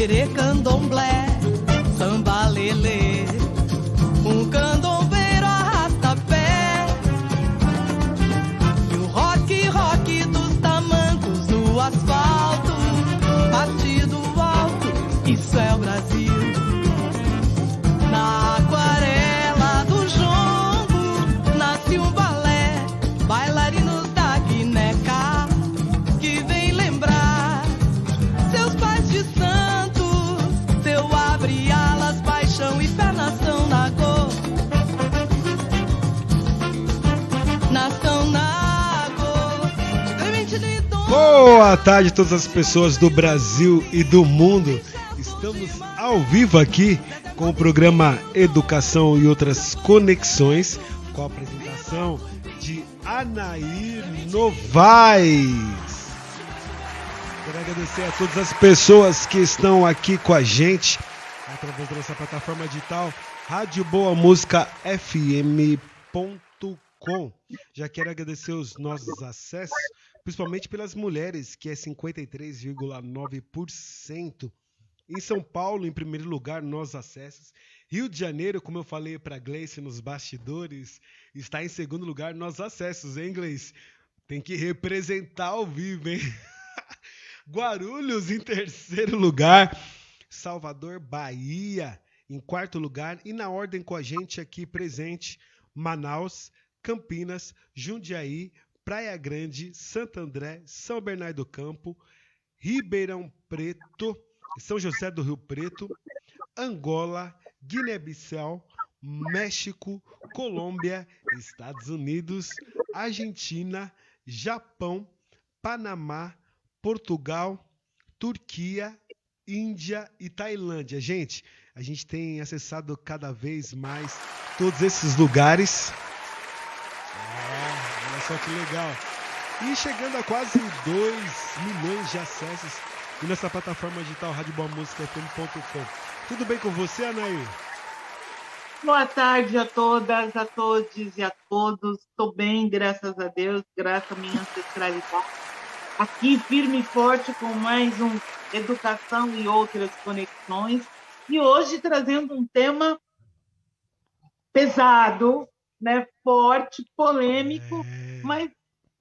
tererê, candomblé, samba lelê, um candombeiro arrasta-pé, e o rock dos tamancos no asfalto, partido alto, isso é o Brasil. Na aquarela do jongo nasce um balé, bailarinos da Guiné-Cá, que vem lembrar seus pais de santos, seu abre-alas, paixão e fé, nação Nagô, nação Nagô. Boa tarde a todas as pessoas do Brasil e do mundo. Estamos ao vivo aqui com o programa Educação e Outras Conexões, com a apresentação de Anair Novaes. Quero agradecer a todas as pessoas que estão aqui com a gente através da nossa plataforma digital Rádio Boa Música FM.com. Já quero agradecer os nossos acessos, principalmente pelas mulheres, que é 53,9%. Em São Paulo, em primeiro lugar, nos acessos. Rio de Janeiro, como eu falei para a Gleice nos bastidores, está em segundo lugar nos acessos, hein, Gleice? Tem que representar ao vivo, hein? Guarulhos em terceiro lugar. Salvador, Bahia em quarto lugar. E na ordem com a gente aqui presente, Manaus, Campinas, Jundiaí, Praia Grande, Santo André, São Bernardo do Campo, Ribeirão Preto, São José do Rio Preto, Angola, Guiné-Bissau, México, Colômbia, Estados Unidos, Argentina, Japão, Panamá, Portugal, Turquia, Índia e Tailândia. Gente, a gente tem acessado cada vez mais todos esses lugares. Olha só que legal. E chegando a quase 2 milhões de acessos e nessa plataforma digital radioboamusica.com. Tudo bem com você, Anair? Boa tarde a todas, a todos e a todos. Estou bem, graças a Deus, graças à minha ancestralidade. Aqui, firme e forte, com mais um Educação e Outras Conexões. E hoje trazendo um tema pesado, né? Forte, polêmico, mas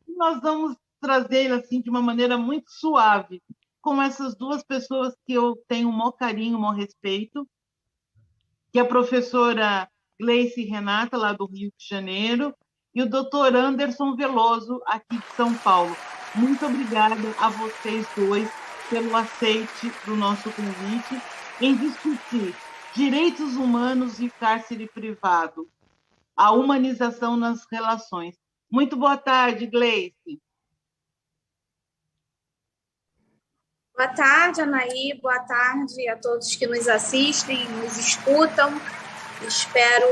nós vamos trazer ele assim, de uma maneira muito suave, com essas duas pessoas que eu tenho um maior carinho, um maior respeito, que é a professora Gleice Renata, lá do Rio de Janeiro, e o doutor Anderson Veloso, aqui de São Paulo. Muito obrigada a vocês dois pelo aceite do nosso convite em discutir direitos humanos e cárcere privado, a humanização nas relações. Muito boa tarde, Gleice. Boa tarde, Anaí. Boa tarde a todos que nos assistem, nos escutam. Espero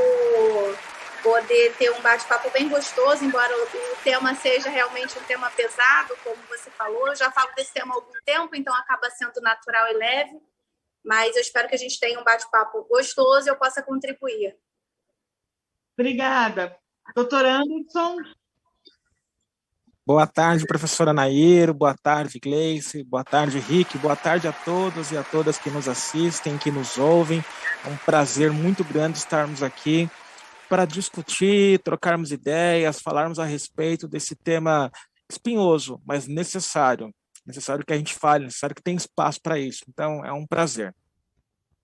poder ter um bate-papo bem gostoso, embora o tema seja realmente um tema pesado, como você falou. Eu já falo desse tema há algum tempo, então acaba sendo natural e leve, mas eu espero que a gente tenha um bate-papo gostoso e eu possa contribuir. Obrigada. Doutor Anderson? Boa tarde, professora Nair, boa tarde, Gleice, boa tarde, Rick, boa tarde a todos e a todas que nos assistem, que nos ouvem. É um prazer muito grande estarmos aqui para discutir, trocarmos ideias, falarmos a respeito desse tema espinhoso, mas necessário que a gente fale, necessário que tenha espaço para isso. Então, é um prazer.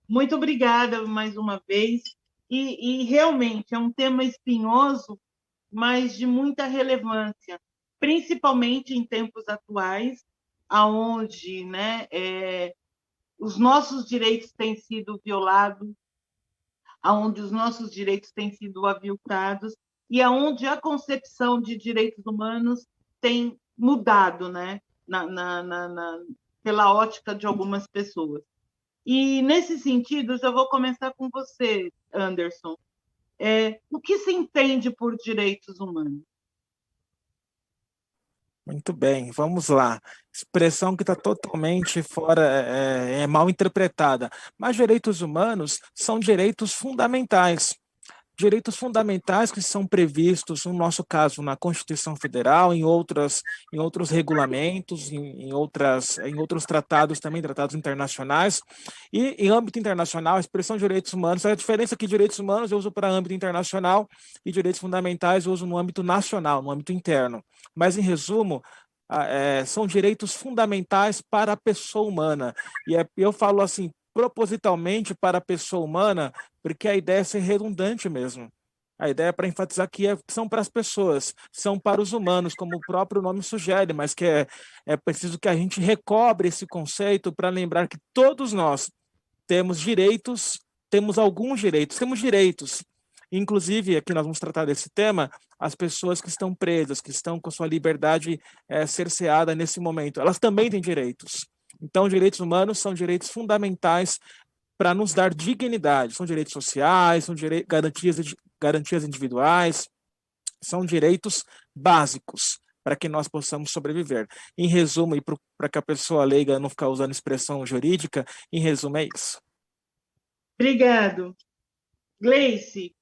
Muito obrigada mais uma vez. E realmente é um tema espinhoso, mas de muita relevância, principalmente em tempos atuais, onde, né, os nossos direitos têm sido violados, onde os nossos direitos têm sido aviltados e onde a concepção de direitos humanos tem mudado, né, pela ótica de algumas pessoas. E, nesse sentido, eu já vou começar com você, Anderson. O que se entende por direitos humanos? Muito bem, vamos lá. Expressão que está totalmente fora, mal interpretada. Mas direitos humanos são direitos fundamentais. direitos fundamentais que são previstos, no nosso caso, na Constituição Federal, em outros regulamentos, em outros tratados também, tratados internacionais, e em âmbito internacional, a expressão de direitos humanos, a diferença é que direitos humanos eu uso para âmbito internacional e direitos fundamentais eu uso no âmbito nacional, no âmbito interno. Mas, em resumo, são direitos fundamentais para a pessoa humana. E eu falo assim, propositalmente para a pessoa humana, porque a ideia é ser redundante mesmo. A ideia é para enfatizar que são para as pessoas, são para os humanos, como o próprio nome sugere, mas que é preciso que a gente recobre esse conceito para lembrar que todos nós temos direitos, temos alguns direitos, temos direitos. Inclusive, aqui nós vamos tratar desse tema, as pessoas que estão presas, que estão com sua liberdade cerceada nesse momento, elas também têm direitos. Então, direitos humanos são direitos fundamentais para nos dar dignidade. São direitos sociais, são garantias individuais, são direitos básicos para que nós possamos sobreviver. Em resumo, e para que a pessoa leiga não ficar usando expressão jurídica, em resumo é isso. Obrigado. Gleice,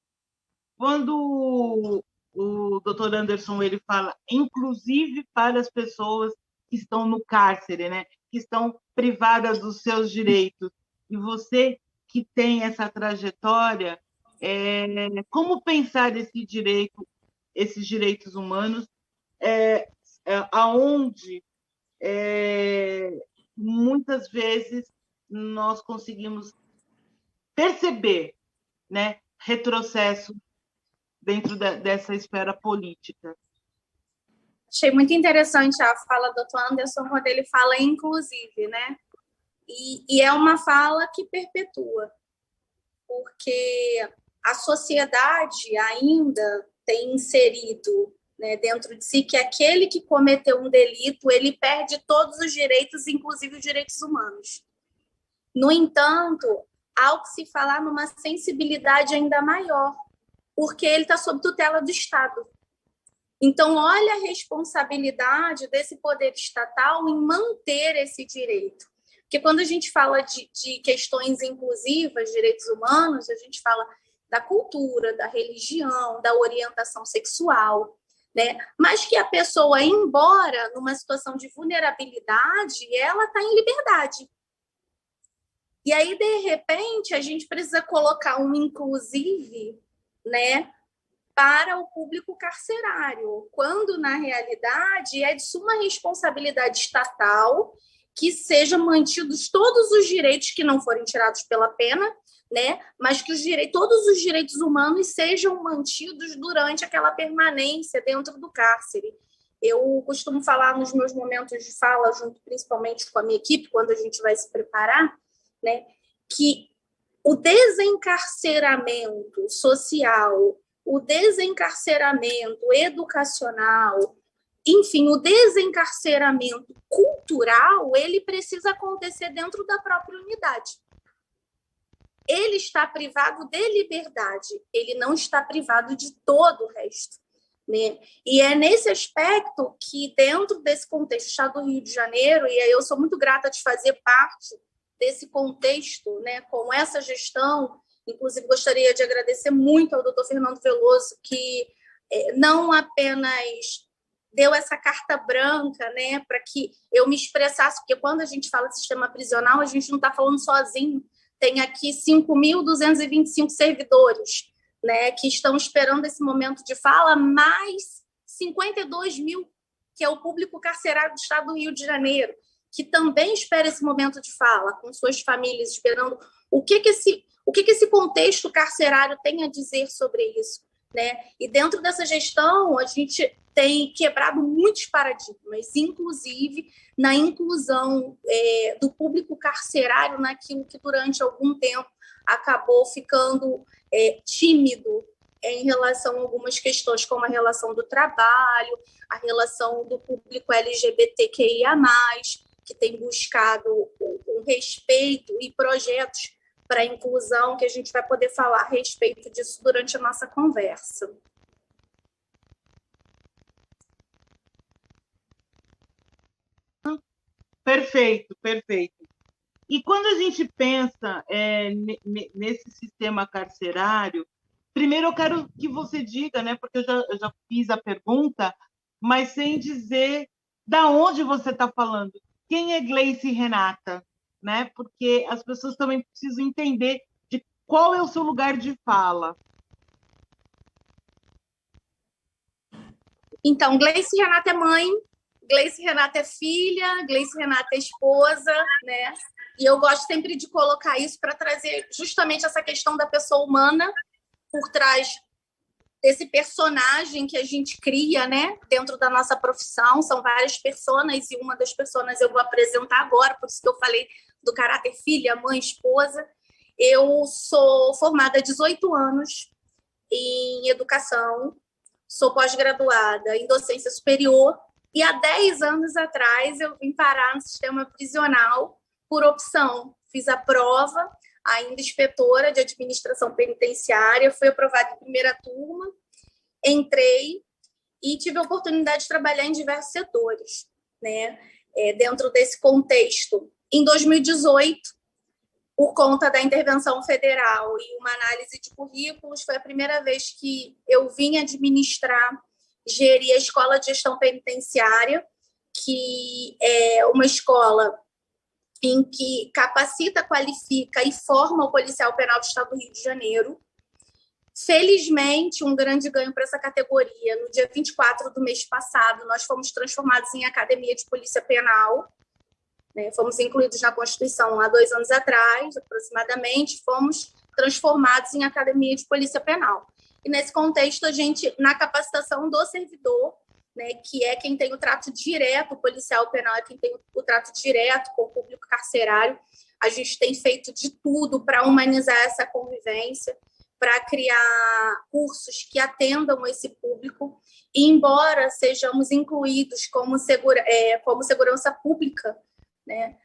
quando o doutor Anderson ele fala, inclusive para as pessoas que estão no cárcere, né, que estão privadas dos seus direitos, e você que tem essa trajetória, como pensar esses direitos humanos, aonde muitas vezes nós conseguimos perceber, né, retrocesso dentro dessa esfera política. Achei muito interessante a fala do Dr. Anderson quando ele fala inclusive, né? E é uma fala que perpetua, porque a sociedade ainda tem inserido, né, dentro de si que aquele que cometeu um delito, ele perde todos os direitos, inclusive os direitos humanos. No entanto, há o que se falar numa sensibilidade ainda maior, porque ele está sob tutela do Estado. Então, olha a responsabilidade desse poder estatal em manter esse direito. Porque quando a gente fala de questões inclusivas, direitos humanos, a gente fala da cultura, da religião, da orientação sexual, né? Mas que a pessoa, embora numa situação de vulnerabilidade, ela está em liberdade. E aí, de repente, a gente precisa colocar um inclusive, né, para o público carcerário, quando, na realidade, é de suma responsabilidade estatal que sejam mantidos todos os direitos que não forem tirados pela pena, né, mas que todos os direitos humanos sejam mantidos durante aquela permanência dentro do cárcere. Eu costumo falar nos meus momentos de fala, junto principalmente com a minha equipe, quando a gente vai se preparar, né, que o desencarceramento social, o desencarceramento educacional, enfim, o desencarceramento cultural, ele precisa acontecer dentro da própria unidade. Ele está privado de liberdade, ele não está privado de todo o resto, né? E é nesse aspecto que, dentro desse contexto, o Estado do Rio de Janeiro, e aí eu sou muito grata de fazer parte desse contexto, né, com essa gestão. Inclusive, gostaria de agradecer muito ao doutor Fernando Veloso, que não apenas deu essa carta branca, né, para que eu me expressasse, porque quando a gente fala de sistema prisional, a gente não está falando sozinho. Tem aqui 5.225 servidores, né, que estão esperando esse momento de fala, mais 52 mil, que é o público carcerário do Estado do Rio de Janeiro, que também espera esse momento de fala, com suas famílias, esperando o que esse contexto carcerário tem a dizer sobre isso, né? E dentro dessa gestão, a gente tem quebrado muitos paradigmas, inclusive na inclusão do público carcerário naquilo que durante algum tempo acabou ficando tímido em relação a algumas questões, como a relação do trabalho, a relação do público LGBTQIA+, que tem buscado um respeito e projetos para a inclusão, que a gente vai poder falar a respeito disso durante a nossa conversa. Perfeito, perfeito. E quando a gente pensa nesse sistema carcerário, Primeiro eu quero que você diga, né, porque eu já fiz a pergunta, mas sem dizer da onde você está falando. Quem é Gleice Renata? Né? Porque as pessoas também precisam entender de qual é o seu lugar de fala. Então, Gleice Renata é mãe, Gleice Renata é filha, Gleice Renata é esposa, né? E eu gosto sempre de colocar isso para trazer justamente essa questão da pessoa humana por trás desse personagem que a gente cria, né, dentro da nossa profissão. São várias personas e uma das personas eu vou apresentar agora, por isso que eu falei do caráter filha, mãe, esposa. Eu sou formada há 18 anos em educação, sou pós-graduada em docência superior e há 10 anos atrás eu vim parar no sistema prisional por opção. Fiz a prova, ainda inspetora de administração penitenciária, fui aprovada em primeira turma, entrei e tive a oportunidade de trabalhar em diversos setores, né? Dentro desse contexto. Em 2018, por conta da intervenção federal e uma análise de currículos, foi a primeira vez que eu vim administrar, gerir a Escola de Gestão Penitenciária, que é uma escola em que capacita, qualifica e forma o policial penal do Estado do Rio de Janeiro. Felizmente, um grande ganho para essa categoria. No dia 24 do mês passado, nós fomos transformados em Academia de Polícia Penal, né? Fomos incluídos na Constituição há 2 anos atrás, aproximadamente, fomos transformados em Academia de Polícia Penal. E nesse contexto, a gente, na capacitação do servidor, né, que é quem tem o trato direto, o policial penal é quem tem o trato direto com o público carcerário, a gente tem feito de tudo para humanizar essa convivência, para criar cursos que atendam esse público, e embora sejamos incluídos como segurança pública, né,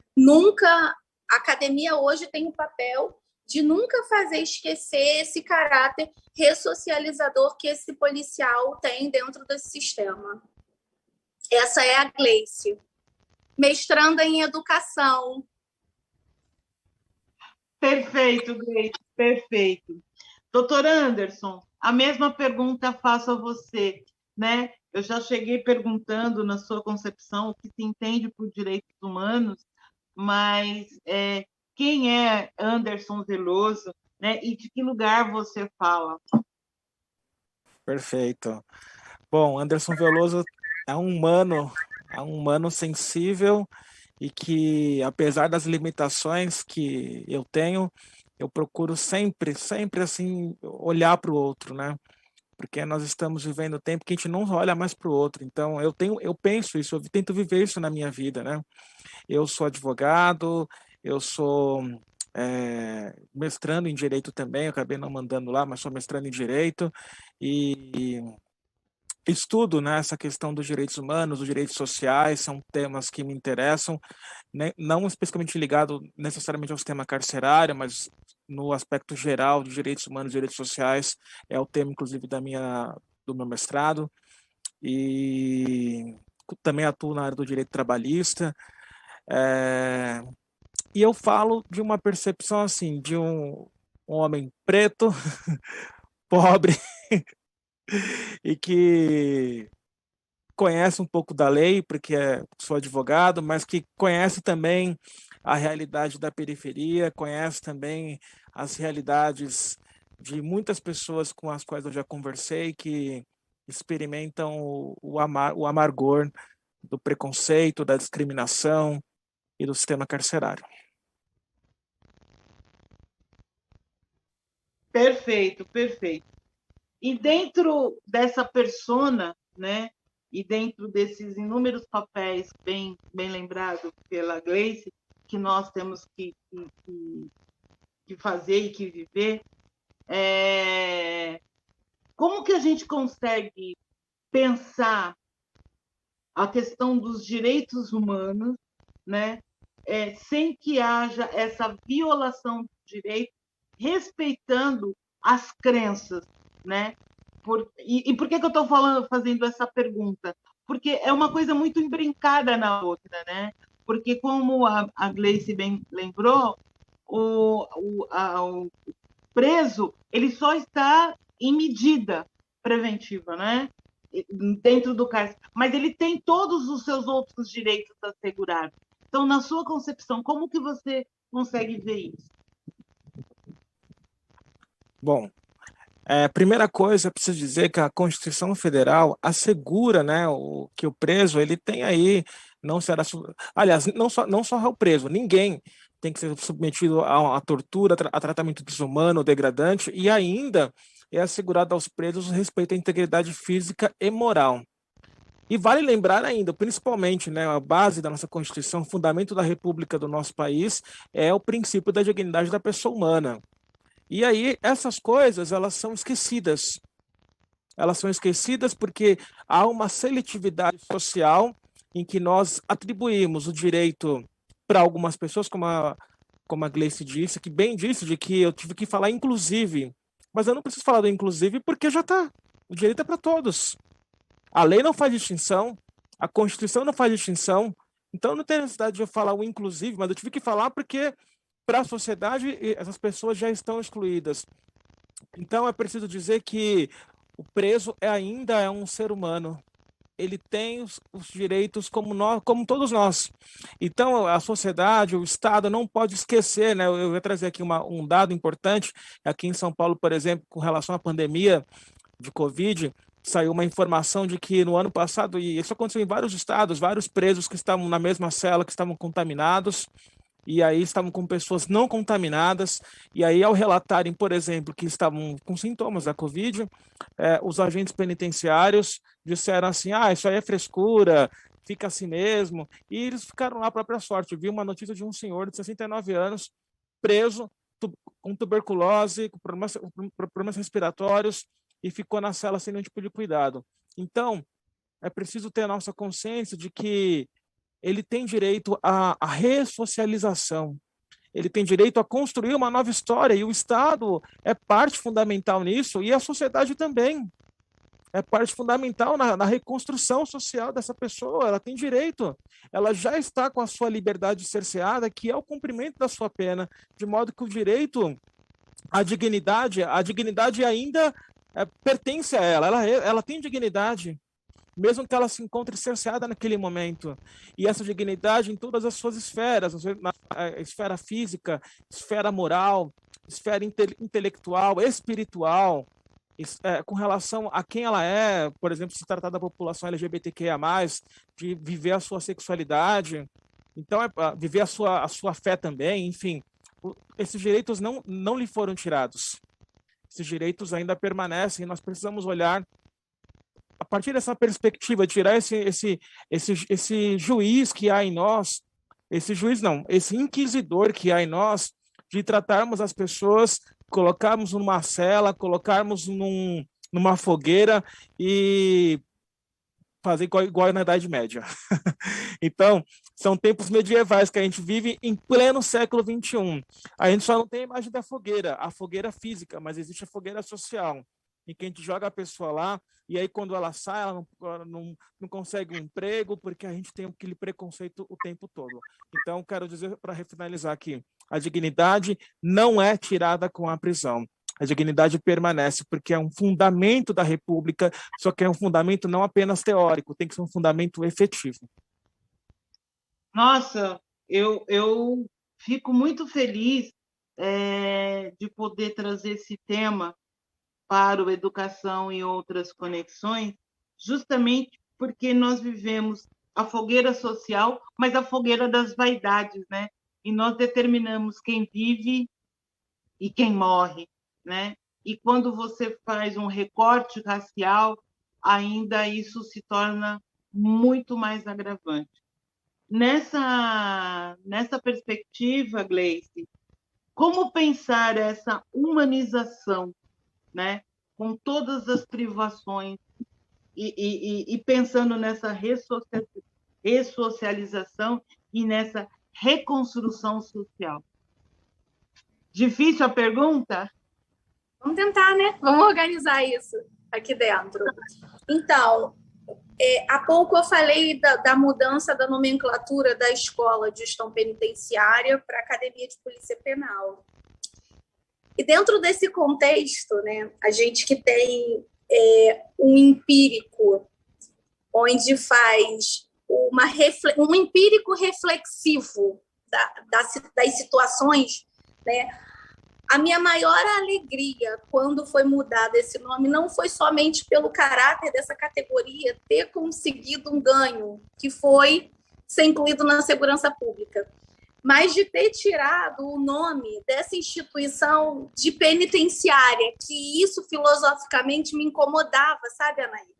a academia hoje tem o papel de nunca fazer esquecer esse caráter ressocializador que esse policial tem dentro desse sistema. Essa é a Gleice, mestranda em educação. Perfeito, Gleice, perfeito. Doutor Anderson, a mesma pergunta faço a você, né? Eu já cheguei perguntando na sua concepção o que se entende por direitos humanos, mas quem é Anderson Veloso, né? E de que lugar você fala? Perfeito. Bom, Anderson Veloso é um humano sensível e que, apesar das limitações que eu tenho, eu procuro sempre assim olhar para o outro, né? Porque nós estamos vivendo um tempo que a gente não olha mais para o outro. Então, eu penso isso, eu tento viver isso na minha vida, né? Eu sou advogado, eu sou mestrando em Direito também, eu acabei não mandando lá, mas sou mestrando em Direito e estudo, né, essa questão dos direitos humanos, dos direitos sociais, são temas que me interessam, né, não especificamente ligado necessariamente ao sistema carcerário, mas no aspecto geral de direitos humanos e direitos sociais, é o tema, inclusive, do meu mestrado, e também atuo na área do direito trabalhista, e eu falo de uma percepção, assim, de um homem preto, pobre, e que conhece um pouco da lei, porque sou advogado, mas que conhece também a realidade da periferia, conhece também as realidades de muitas pessoas com as quais eu já conversei, que experimentam o amargor do preconceito, da discriminação e do sistema carcerário. Perfeito, perfeito. E dentro dessa persona, né, e dentro desses inúmeros papéis bem lembrado pela Gleice, que nós temos que fazer e que viver, como que a gente consegue pensar a questão dos direitos humanos, né, sem que haja essa violação do direito, respeitando as crenças, né? E por que eu estou fazendo essa pergunta? Porque é uma coisa muito embrincada na outra, né? Porque, como a Gleice bem lembrou, o preso ele só está em medida preventiva, né? Dentro do cárcere, mas ele tem todos os seus outros direitos assegurados. Então, na sua concepção, como que você consegue ver isso? Bom, primeira coisa, preciso dizer que a Constituição Federal assegura, né, que o preso ele tem aí, não será, aliás, não só o preso, ninguém tem que ser submetido a tortura, a tratamento desumano, degradante, e ainda é assegurado aos presos o respeito à integridade física e moral. E vale lembrar ainda, principalmente, né, a base da nossa Constituição, o fundamento da República do nosso país é o princípio da dignidade da pessoa humana. E aí, essas coisas, elas são esquecidas. Elas são esquecidas porque há uma seletividade social em que nós atribuímos o direito para algumas pessoas, como a Gleice disse, que bem disse, de que eu tive que falar inclusive. Mas eu não preciso falar do inclusive porque já está. O direito é para todos. A lei não faz distinção, a Constituição não faz distinção, então não tem necessidade de eu falar o inclusive, mas eu tive que falar porque para a sociedade essas pessoas já estão excluídas. Então é preciso dizer que o preso ainda é um ser humano. Ele tem os direitos como todos nós. Então a sociedade, o Estado não pode esquecer, né? Eu vou trazer aqui um dado importante. Aqui em São Paulo, por exemplo, com relação à pandemia de Covid, saiu uma informação de que no ano passado, e isso aconteceu em vários estados, vários presos que estavam na mesma cela, que estavam contaminados, e aí estavam com pessoas não contaminadas, e aí ao relatarem, por exemplo, que estavam com sintomas da Covid, os agentes penitenciários disseram assim, isso aí é frescura, fica assim mesmo, e eles ficaram lá à própria sorte. Eu vi uma notícia de um senhor de 69 anos, preso, com tuberculose, com problemas respiratórios, e ficou na cela sem nenhum tipo de cuidado. Então, é preciso ter a nossa consciência de que ele tem direito à ressocialização, ele tem direito a construir uma nova história, e o Estado é parte fundamental nisso, e a sociedade também é parte fundamental na reconstrução social dessa pessoa. Ela tem direito, ela já está com a sua liberdade cerceada, que é o cumprimento da sua pena, de modo que o direito à dignidade ainda pertence a ela tem dignidade, mesmo que ela se encontre cerceada naquele momento. E essa dignidade em todas as suas esferas, na esfera física, esfera moral, esfera intelectual, espiritual, com relação a quem ela é, por exemplo, se tratar da população LGBTQIA+, de viver a sua sexualidade, então viver a sua fé também, enfim, esses direitos não lhe foram tirados. Esses direitos ainda permanecem, e nós precisamos olhar a partir dessa perspectiva, tirar esse juiz que há em nós, esse inquisidor que há em nós, de tratarmos as pessoas, colocarmos numa cela, colocarmos numa fogueira e fazer igual na Idade Média. Então, são tempos medievais que a gente vive em pleno século XXI. A gente só não tem a imagem da fogueira, a fogueira física, mas existe a fogueira social, em que a gente joga a pessoa lá, e aí quando ela sai, ela não consegue um emprego, porque a gente tem aquele preconceito o tempo todo. Então, quero dizer, para refinalizar aqui, a dignidade não é tirada com a prisão. A dignidade permanece, porque é um fundamento da República, só que é um fundamento não apenas teórico, tem que ser um fundamento efetivo. Nossa, eu fico muito feliz de poder trazer esse tema para o Educação e Outras Conexões, justamente porque nós vivemos a fogueira social, mas a fogueira das vaidades, né? E nós determinamos quem vive e quem morre, né? E quando você faz um recorte racial, ainda isso se torna muito mais agravante. Nessa perspectiva, Gleice, como pensar essa humanização, né? Com todas as privações e pensando nessa ressocialização e nessa reconstrução social? Difícil a pergunta? Vamos tentar, né? Vamos organizar isso aqui dentro. Então, há pouco eu falei da mudança da nomenclatura da Escola de Gestão Penitenciária para a Academia de Polícia Penal. E dentro desse contexto, né, a gente que tem um empírico, onde faz um empírico reflexivo das situações, né? A minha maior alegria quando foi mudado esse nome não foi somente pelo caráter dessa categoria ter conseguido um ganho, que foi ser incluído na segurança pública, mas de ter tirado o nome dessa instituição de penitenciária, que isso filosoficamente me incomodava, sabe, Anaí?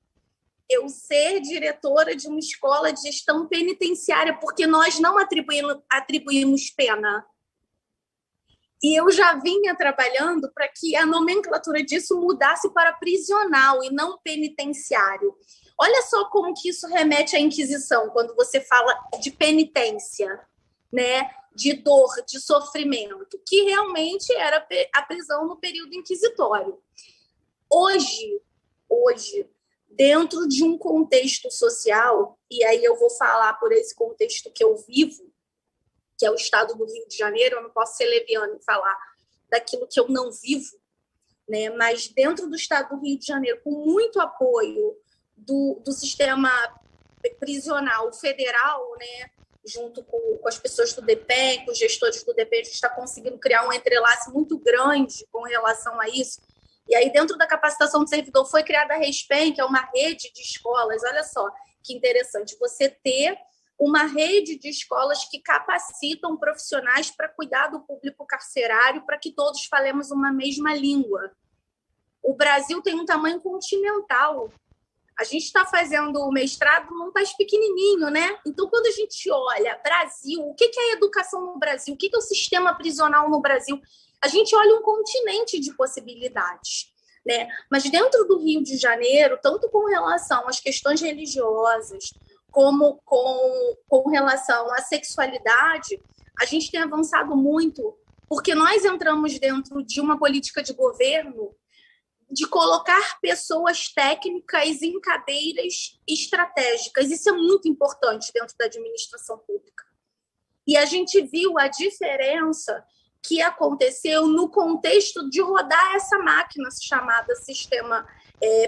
Eu ser diretora de uma escola de gestão penitenciária, porque nós não atribuímos pena. E eu já vinha trabalhando para que a nomenclatura disso mudasse para prisional e não penitenciário. Olha só como que isso remete à Inquisição, quando você fala de penitência, né? De dor, de sofrimento, que realmente era a prisão no período inquisitório. Hoje, dentro de um contexto social, e aí eu vou falar por esse contexto que eu vivo, que é o estado do Rio de Janeiro, eu não posso ser leviana e falar daquilo que eu não vivo, né? Mas dentro do estado do Rio de Janeiro, com muito apoio do sistema prisional federal, né? Junto com as pessoas do DEPEN, com os gestores do DEPEN, a gente está conseguindo criar um entrelace muito grande com relação a isso. E aí, dentro da capacitação do servidor, foi criada a RESPEN, que é uma rede de escolas. Olha só que interessante, você ter uma rede de escolas que capacitam profissionais para cuidar do público carcerário, para que todos falemos uma mesma língua. O Brasil tem um tamanho continental. A gente está fazendo o mestrado num país pequenininho, né? Então, quando a gente olha Brasil, o que é a educação no Brasil? O que é o sistema prisional no Brasil? A gente olha um continente de possibilidades, né? Mas dentro do Rio de Janeiro, tanto com relação às questões religiosas, como com relação à sexualidade, a gente tem avançado muito, porque nós entramos dentro de uma política de governo de colocar pessoas técnicas em cadeiras estratégicas. Isso é muito importante dentro da administração pública. E a gente viu a diferença que aconteceu no contexto de rodar essa máquina chamada sistema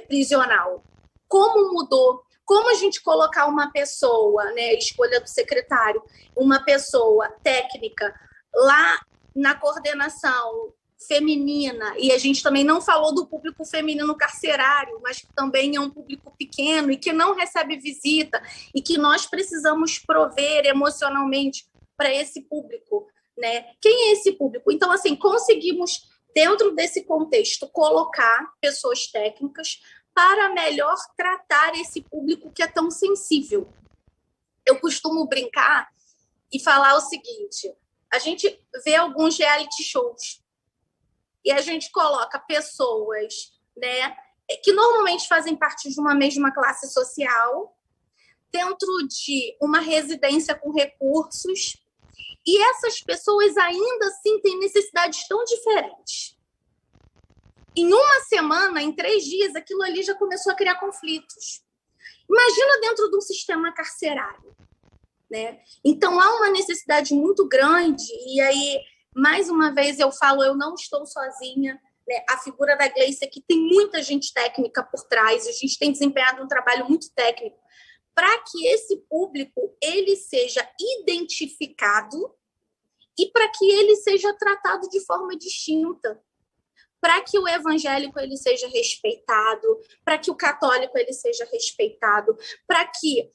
prisional. Como mudou? Como a gente colocar uma pessoa, né, escolha do secretário, uma pessoa técnica lá na coordenação feminina, e a gente também não falou do público feminino carcerário, mas que também é um público pequeno e que não recebe visita e que nós precisamos prover emocionalmente para esse público, né? Quem é esse público? Então, assim, conseguimos, dentro desse contexto, colocar pessoas técnicas para melhor tratar esse público que é tão sensível. Eu costumo brincar e falar o seguinte, a gente vê alguns reality shows e a gente coloca pessoas, né, que normalmente fazem parte de uma mesma classe social, dentro de uma residência com recursos, e essas pessoas ainda assim têm necessidades tão diferentes. Em uma semana, em 3 dias, aquilo ali já começou a criar conflitos. Imagina dentro de um sistema carcerário, né? Então, há uma necessidade muito grande, e aí, mais uma vez, eu falo, eu não estou sozinha, né? A figura da Gleice aqui tem muita gente técnica por trás, a gente tem desempenhado um trabalho muito técnico, para que esse público ele seja identificado e para que ele seja tratado de forma distinta. Para que o evangélico ele seja respeitado, para que o católico ele seja respeitado, para que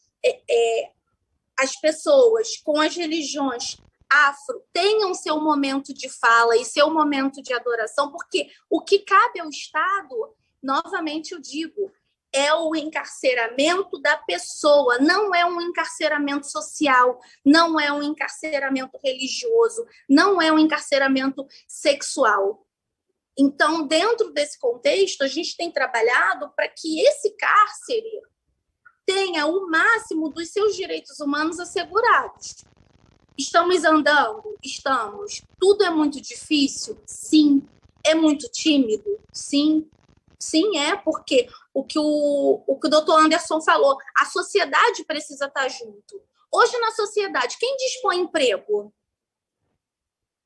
as pessoas com as religiões afro tenham seu momento de fala e seu momento de adoração, porque o que cabe ao Estado, novamente eu digo, é o encarceramento da pessoa, não é um encarceramento social, não é um encarceramento religioso, não é um encarceramento sexual. Então, dentro desse contexto, a gente tem trabalhado para que esse cárcere tenha o máximo dos seus direitos humanos assegurados. Estamos andando? Estamos. Tudo é muito difícil? Sim. É muito tímido? Sim. Sim, porque o que o doutor Anderson falou, a sociedade precisa estar junto. Hoje, na sociedade, quem dispõe emprego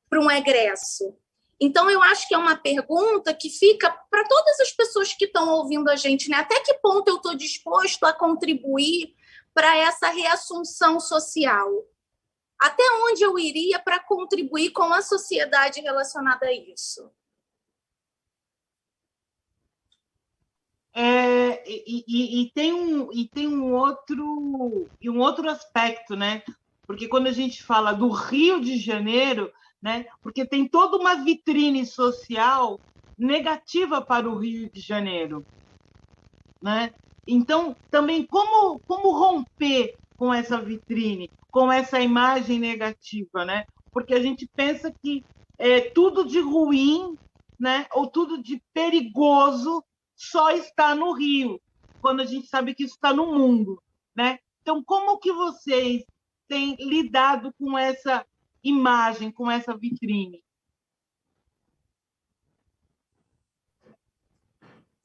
para um egresso? Então, eu acho que é uma pergunta que fica para todas as pessoas que estão ouvindo a gente, né? Até que ponto eu estou disposto a contribuir para essa reassunção social? Até onde eu iria para contribuir com a sociedade relacionada a isso? Tem um outro aspecto, né? Porque quando a gente fala do Rio de Janeiro, né? Porque tem toda uma vitrine social negativa para o Rio de Janeiro, né? Então, também como romper com essa vitrine, com essa imagem negativa, né? Porque a gente pensa que tudo de ruim, né? Ou tudo de perigoso só está no Rio, quando a gente sabe que isso está no mundo, né? Então, como que vocês têm lidado com essa imagem, com essa vitrine?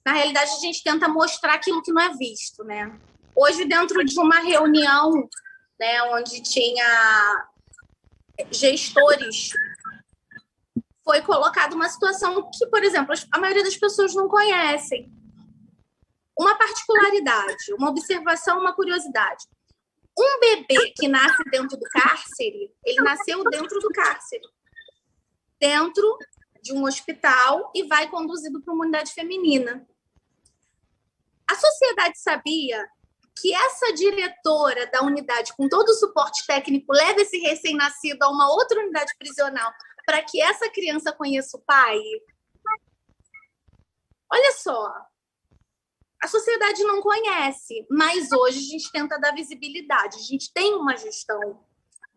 Na realidade, a gente tenta mostrar aquilo que não é visto, né? Hoje, dentro de uma reunião, né, onde tinha gestores, foi colocada uma situação que, por exemplo, a maioria das pessoas não conhecem. Uma particularidade, uma observação, uma curiosidade. Um bebê que nasce dentro do cárcere, ele nasceu dentro do cárcere, dentro de um hospital e vai conduzido para uma unidade feminina. A sociedade sabia que essa diretora da unidade, com todo o suporte técnico, leva esse recém-nascido a uma outra unidade prisional para que essa criança conheça o pai? Olha só, a sociedade não conhece, mas hoje a gente tenta dar visibilidade. A gente tem uma gestão,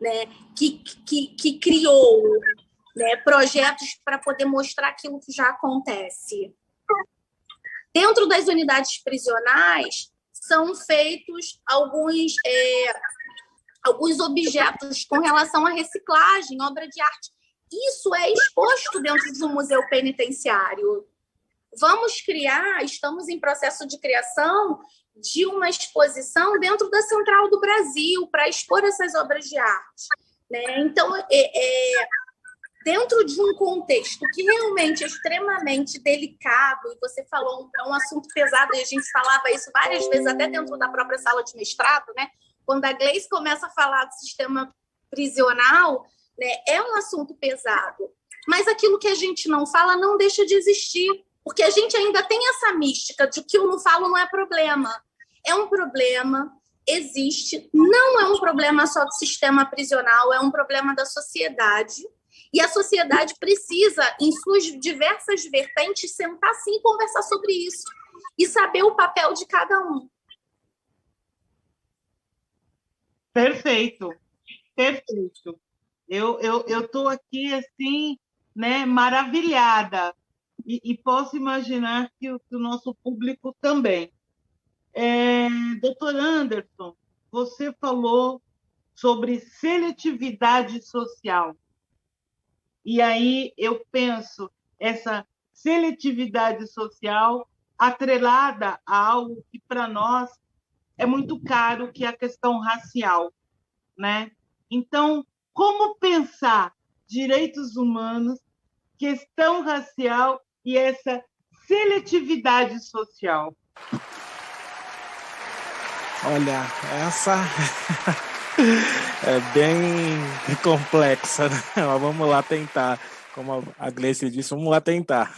né, que criou, né, projetos para poder mostrar aquilo que já acontece. Dentro das unidades prisionais, são feitos alguns objetos com relação à reciclagem, obra de arte. Isso é exposto dentro de um museu penitenciário. Estamos em processo de criação de uma exposição dentro da Central do Brasil para expor essas obras de arte, né? Então, dentro de um contexto que realmente é extremamente delicado, e você falou, é um assunto pesado, e a gente falava isso várias vezes, até dentro da própria sala de mestrado, né? Quando a Gleice começa a falar do sistema prisional, né, é um assunto pesado. Mas aquilo que a gente não fala não deixa de existir, porque a gente ainda tem essa mística de que eu não falo não é problema. É um problema, existe, não é um problema só do sistema prisional, é um problema da sociedade. E a sociedade precisa, em suas diversas vertentes, sentar sim e conversar sobre isso. E saber o papel de cada um. Perfeito, perfeito. Eu estou aqui, assim, né, maravilhada. E posso imaginar que o nosso público também. Doutor Anderson, você falou sobre seletividade social. E aí eu penso essa seletividade social atrelada a algo que para nós é muito caro, que é a questão racial, né? Então, como pensar direitos humanos, questão racial e essa seletividade social? Olha, essa é bem complexa, né? Mas vamos lá tentar, como a Gleice disse, vamos lá tentar.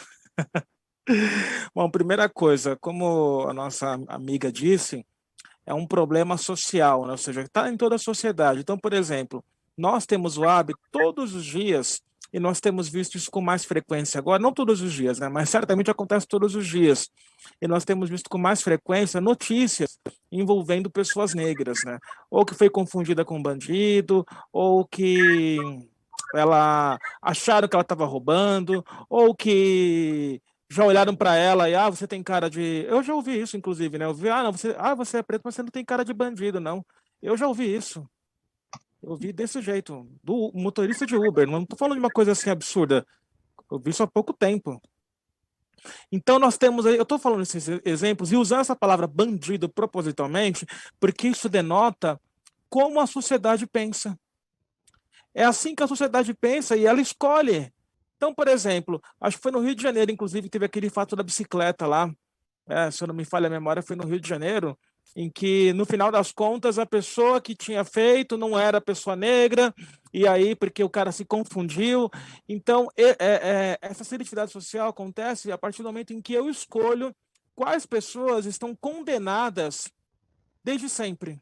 Bom, primeira coisa, como a nossa amiga disse, é um problema social, né? Ou seja, está em toda a sociedade. Então, por exemplo, nós temos o hábito todos os dias, e nós temos visto isso com mais frequência agora, não todos os dias, né? Mas certamente acontece todos os dias. E nós temos visto com mais frequência notícias envolvendo pessoas negras, né? Ou que foi confundida com bandido, ou que acharam que ela estava roubando, ou que já olharam para ela e, você tem cara de... Eu já ouvi isso, inclusive, né? Eu ouvi, não, você é preto, mas você não tem cara de bandido, não. Eu já ouvi isso. Eu ouvi desse jeito, do motorista de Uber. Não estou falando de uma coisa assim absurda. Eu vi isso há pouco tempo. Então nós temos aí, eu estou falando esses exemplos e usando essa palavra bandido propositalmente, porque isso denota como a sociedade pensa. É assim que a sociedade pensa e ela escolhe. Então, por exemplo, acho que foi no Rio de Janeiro, inclusive, teve aquele fato da bicicleta lá, se eu não me falha a memória, foi no Rio de Janeiro, em que, no final das contas, a pessoa que tinha feito não era pessoa negra, e aí, porque o cara se confundiu. Então, essa seletividade social acontece a partir do momento em que eu escolho quais pessoas estão condenadas desde sempre.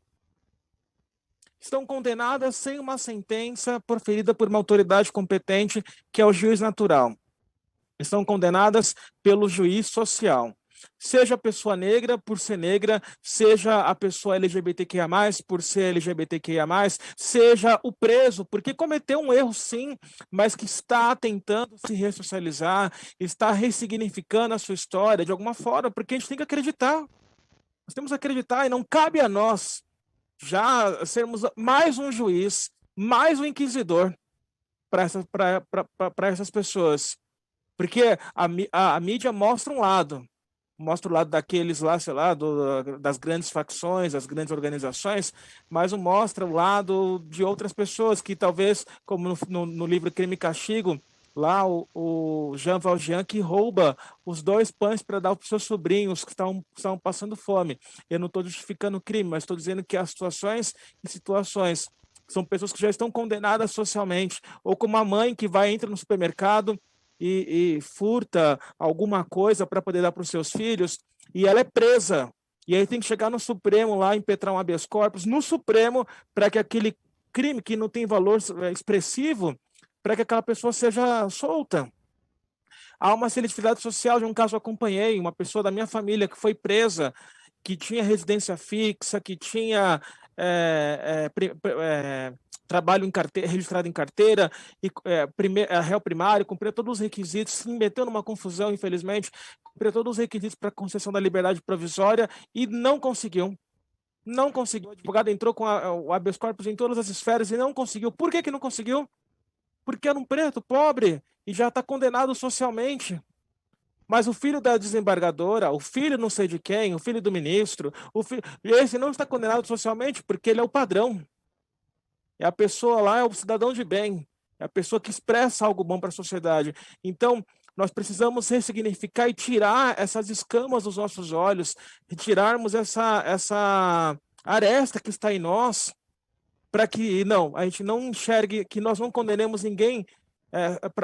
Estão condenadas sem uma sentença proferida por uma autoridade competente, que é o juiz natural. Estão condenadas pelo juiz social. Seja a pessoa negra por ser negra, seja a pessoa LGBTQIA+, por ser LGBTQIA+, seja o preso, porque cometeu um erro sim, mas que está tentando se ressocializar, está ressignificando a sua história de alguma forma, porque a gente tem que acreditar. Nós temos que acreditar e não cabe a nós já sermos mais um juiz, mais um inquisidor para essas pessoas. Porque a mídia mostra um lado, mostra o lado daqueles lá, sei lá, das grandes facções, das grandes organizações, mas não mostra o lado de outras pessoas que talvez, como no livro Crime e Castigo, lá o Jean Valjean que rouba os 2 pães para dar para os seus sobrinhos que estavam passando fome. Eu não estou justificando o crime, mas estou dizendo que há situações são pessoas que já estão condenadas socialmente, ou como a mãe que entra no supermercado e furta alguma coisa para poder dar para os seus filhos, e ela é presa. E aí tem que chegar no Supremo lá, impetrar um habeas corpus no Supremo, para que aquele crime que não tem valor expressivo, para que aquela pessoa seja solta. Há uma seletividade social de um caso que eu acompanhei, uma pessoa da minha família que foi presa, que tinha residência fixa, que tinha trabalho registrado em carteira, e réu primário, cumpria todos os requisitos, se meteu numa confusão, infelizmente, cumpria todos os requisitos para concessão da liberdade provisória e não conseguiu. Não conseguiu. O advogado entrou com o habeas corpus em todas as esferas e não conseguiu. Por que não conseguiu? Porque era um preto, pobre, e já está condenado socialmente. Mas o filho da desembargadora, o filho não sei de quem, o filho do ministro, esse não está condenado socialmente porque ele é o padrão. É a pessoa lá, é o cidadão de bem, é a pessoa que expressa algo bom para a sociedade. Então, nós precisamos ressignificar e tirar essas escamas dos nossos olhos, retirarmos essa aresta que está em nós, para que a gente não enxergue, que nós não condenemos ninguém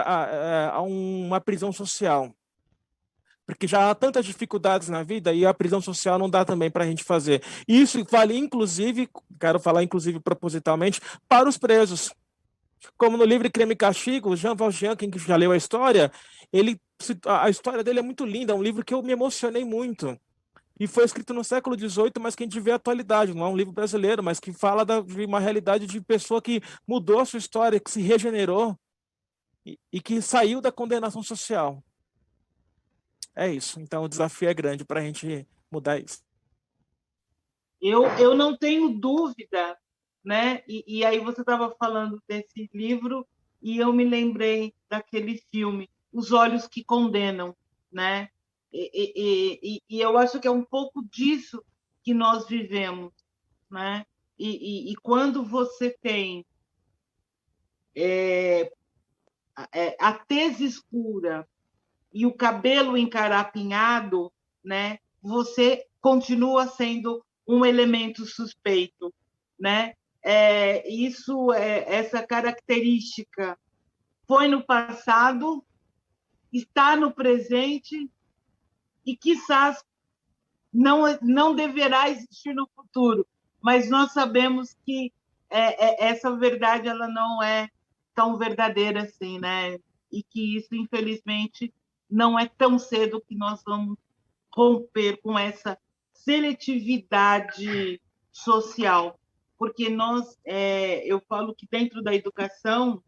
a uma prisão social. Porque já há tantas dificuldades na vida e a prisão social não dá também para a gente fazer. Isso vale, inclusive, quero falar inclusive propositalmente, para os presos. Como no livro Crime e Castigo, Jean Valjean, quem já leu a história, a história dele é muito linda, é um livro que eu me emocionei muito. E foi escrito no século XVIII, mas que a gente vê a atualidade, não é um livro brasileiro, mas que fala de uma realidade de pessoa que mudou a sua história, que se regenerou e que saiu da condenação social. É isso. Então, o desafio é grande para a gente mudar isso. Eu não tenho dúvida, né? E aí você estava falando desse livro e eu me lembrei daquele filme, Os Olhos que Condenam, né? E eu acho que é um pouco disso que nós vivemos, né? E quando você tem a tez escura e o cabelo encarapinhado, né? Você continua sendo um elemento suspeito, né? Essa característica foi no passado, está no presente e, quizás, não deverá existir no futuro. Mas nós sabemos que essa verdade ela não é tão verdadeira assim, né? E que isso, infelizmente, não é tão cedo que nós vamos romper com essa seletividade social, porque eu falo que dentro da educação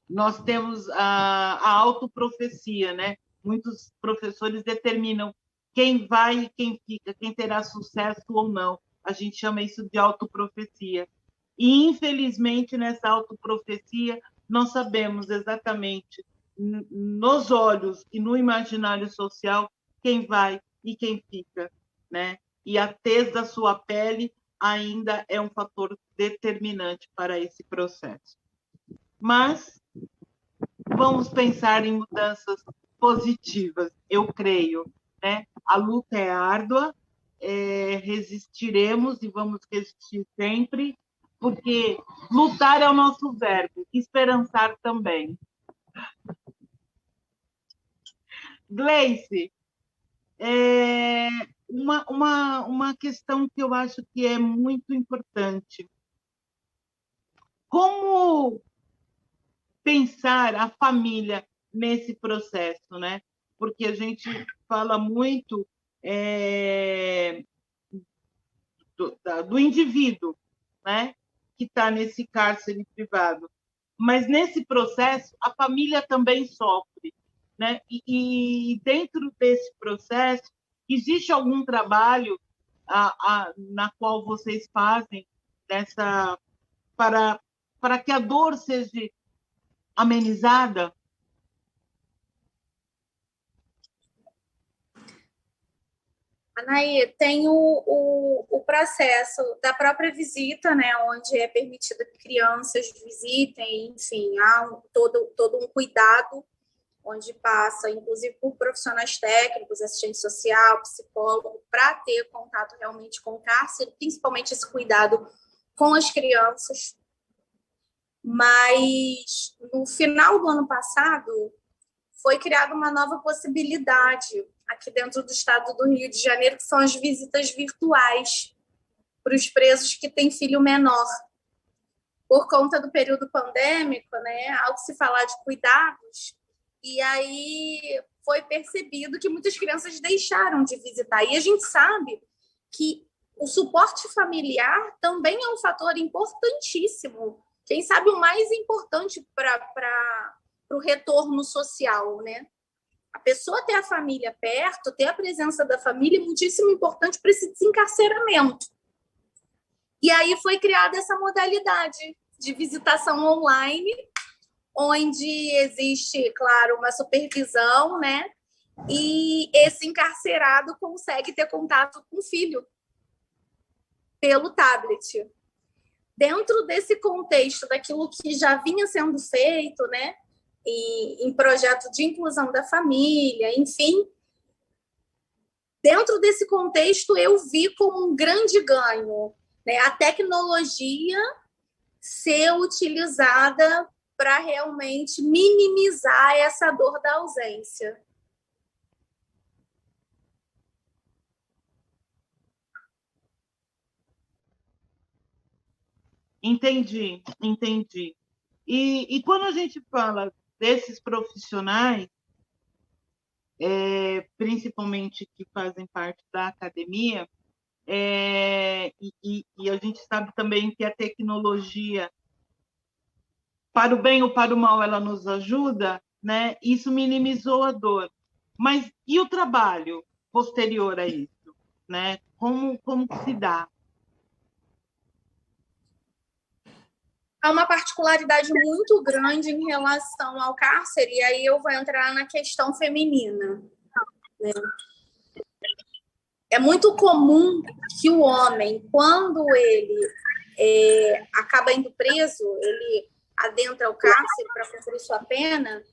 nós temos a autoprofecia, né? Muitos professores determinam quem vai e quem fica, quem terá sucesso ou não. A gente chama isso de autoprofecia. E, infelizmente, nessa autoprofecia, nós sabemos exatamente nos olhos e no imaginário social quem vai e quem fica, né? E a tez da sua pele ainda é um fator determinante para esse processo. Mas vamos pensar em mudanças positivas, eu creio, né? A luta é árdua, resistiremos e vamos resistir sempre, porque lutar é o nosso verbo, esperançar também. Gleice, uma questão que eu acho que é muito importante. Como pensar a família nesse processo, né? Porque a gente fala muito do indivíduo, né? Que está nesse cárcere privado. Mas nesse processo, a família também sofre, né? E dentro desse processo, existe algum trabalho na qual vocês fazem para que a dor seja amenizada? Anaí, tem o processo da própria visita, né, onde é permitido que crianças visitem, enfim, há todo um cuidado, onde passa, inclusive, por profissionais técnicos, assistente social, psicólogo, para ter contato realmente com o cárcere, principalmente esse cuidado com as crianças. Mas, no final do ano passado, foi criada uma nova possibilidade aqui dentro do estado do Rio de Janeiro, que são as visitas virtuais para os presos que têm filho menor. Por conta do período pandêmico, né, ao se falar de cuidados, e aí foi percebido que muitas crianças deixaram de visitar. E a gente sabe que o suporte familiar também é um fator importantíssimo, quem sabe o mais importante para o retorno social, né? A pessoa ter a família perto, ter a presença da família é muitíssimo importante para esse desencarceramento. E aí foi criada essa modalidade de visitação online, onde existe, claro, uma supervisão, né? E esse encarcerado consegue ter contato com o filho pelo tablet. Dentro desse contexto daquilo que já vinha sendo feito, né? Em projeto de inclusão da família, enfim. Dentro desse contexto, eu vi como um grande ganho, né, a tecnologia ser utilizada para realmente minimizar essa dor da ausência. Entendi. E quando a gente fala desses profissionais, principalmente que fazem parte da academia, e a gente sabe também que a tecnologia, para o bem ou para o mal, ela nos ajuda, né? Isso minimizou a dor. Mas e o trabalho posterior a isso, né? Como se dá? Há uma particularidade muito grande em relação ao cárcere, e aí eu vou entrar na questão feminina, né? É muito comum que o homem, quando ele acaba indo preso, ele adentra o cárcere para cumprir sua pena,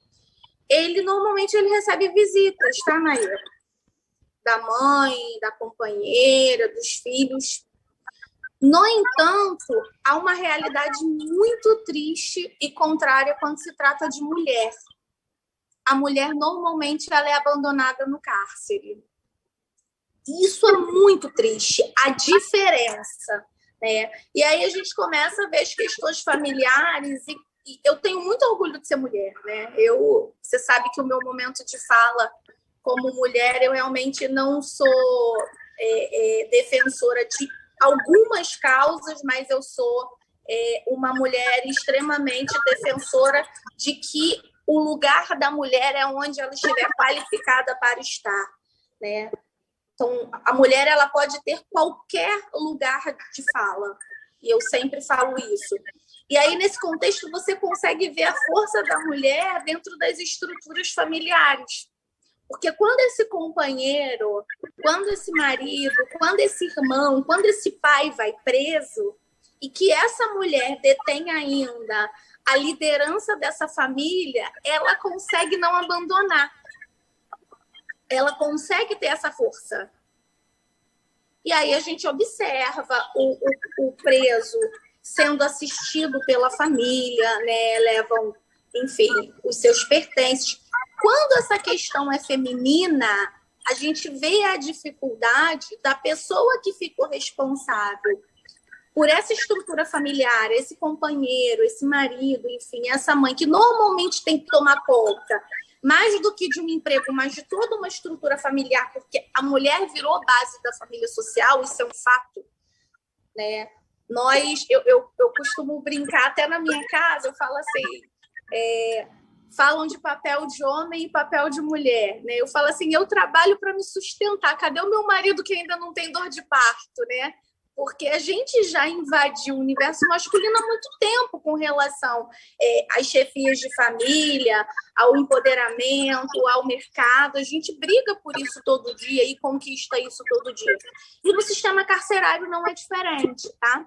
normalmente ele recebe visitas, tá, Naira? Da mãe, da companheira, dos filhos. No entanto, há uma realidade muito triste e contrária quando se trata de mulher. A mulher, normalmente, ela é abandonada no cárcere. Isso é muito triste, a diferença, né? E aí a gente começa a ver as questões familiares, e eu tenho muito orgulho de ser mulher, né? Você sabe que o meu momento de fala como mulher, eu realmente não sou defensora de algumas causas, mas eu sou uma mulher extremamente defensora de que o lugar da mulher é onde ela estiver qualificada para estar, né? Então, a mulher, ela pode ter qualquer lugar de fala, e eu sempre falo isso. E aí, nesse contexto, você consegue ver a força da mulher dentro das estruturas familiares. Porque quando esse companheiro, quando esse marido, quando esse irmão, quando esse pai vai preso, e que essa mulher detém ainda a liderança dessa família, ela consegue não abandonar. Ela consegue ter essa força. E aí a gente observa o preso sendo assistido pela família, né? Levam, enfim, os seus pertences. Quando essa questão é feminina, a gente vê a dificuldade da pessoa que ficou responsável por essa estrutura familiar, esse companheiro, esse marido, enfim, essa mãe que normalmente tem que tomar conta, mais do que de um emprego, mas de toda uma estrutura familiar, porque a mulher virou base da família social, isso é um fato, né? Eu costumo brincar, até na minha casa, eu falo assim, falam de papel de homem e papel de mulher, né? Eu falo assim, eu trabalho para me sustentar, cadê o meu marido que ainda não tem dor de parto, né? Porque a gente já invadiu o universo masculino há muito tempo com relação às chefias de família, ao empoderamento, ao mercado. A gente briga por isso todo dia e conquista isso todo dia. E no sistema carcerário não é diferente, tá?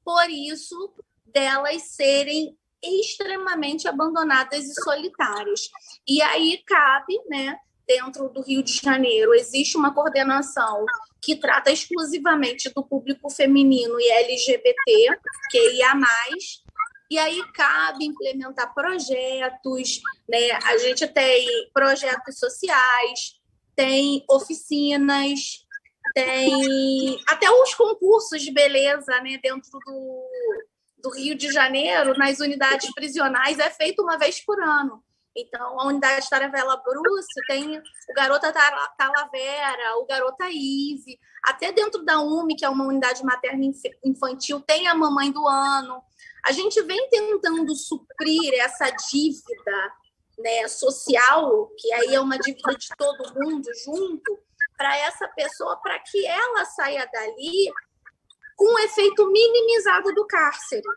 Por isso, delas serem extremamente abandonadas e solitárias. E aí cabe, né, dentro do Rio de Janeiro, existe uma coordenação que trata exclusivamente do público feminino e LGBT, QIA+, e aí cabe implementar projetos, né? A gente tem projetos sociais, tem oficinas, tem até os concursos de beleza, né, dentro do Rio de Janeiro, nas unidades prisionais, é feito uma vez por ano. Então, a unidade Taravela Bruce tem o Garota Talavera, o Garota Ive, até dentro da UME, que é uma unidade materno-infantil, tem a Mamãe do Ano. A gente vem tentando suprir essa dívida, né, social, que aí é uma dívida de todo mundo junto, para essa pessoa, para que ela saia dali com o efeito minimizado do cárcere.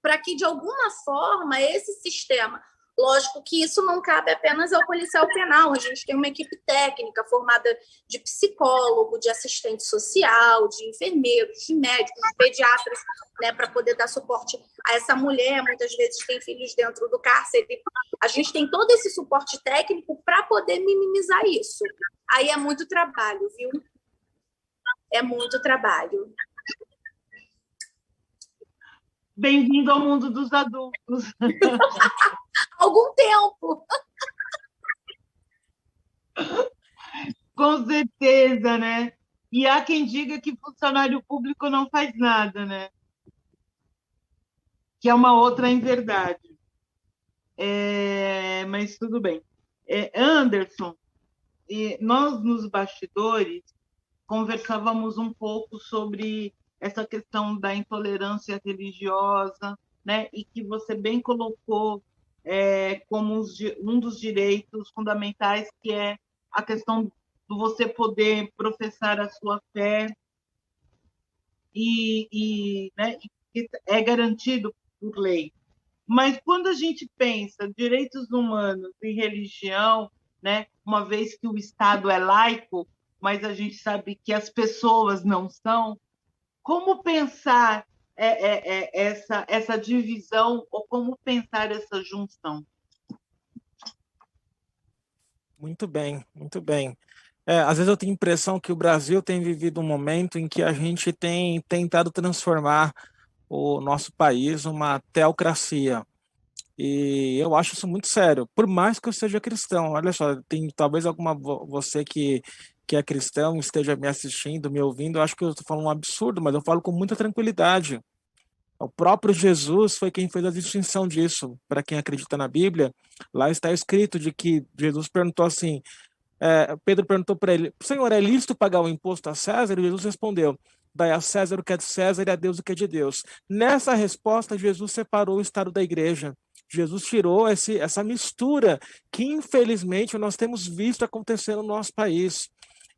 Para que, de alguma forma, esse sistema... Lógico que isso não cabe apenas ao policial penal, a gente tem uma equipe técnica formada de psicólogo, de assistente social, de enfermeiros, de médicos, de pediatras, né, para poder dar suporte a essa mulher, muitas vezes tem filhos dentro do cárcere. A gente tem todo esse suporte técnico para poder minimizar isso. Aí é muito trabalho, viu? É muito trabalho. Bem-vindo ao mundo dos adultos. Algum tempo. Com certeza, né? E há quem diga que funcionário público não faz nada, né? Que é uma outra inverdade. Mas tudo bem. Anderson, nós nos bastidores conversávamos um pouco sobre essa questão da intolerância religiosa, né? E que você bem colocou como um dos direitos fundamentais, que é a questão de você poder professar a sua fé né, que é garantido por lei. Mas quando a gente pensa direitos humanos e religião, né, uma vez que o Estado é laico, mas a gente sabe que as pessoas não são, como pensar essa divisão ou como pensar essa junção? Muito bem, muito bem. Às vezes eu tenho a impressão que o Brasil tem vivido um momento em que a gente tem tentado transformar o nosso país numa teocracia. E eu acho isso muito sério, por mais que eu seja cristão. Olha só, tem talvez você que é cristão esteja me assistindo, me ouvindo, eu acho que eu estou falando um absurdo, mas eu falo com muita tranquilidade. O próprio Jesus foi quem fez a distinção disso. Para quem acredita na Bíblia, lá está escrito de que Jesus perguntou assim, Pedro perguntou para ele, Senhor, é lícito pagar o imposto a César? E Jesus respondeu, dai a César o que é de César e a Deus o que é de Deus. Nessa resposta, Jesus separou o Estado da igreja. Jesus tirou essa mistura que, infelizmente, nós temos visto acontecer no nosso país.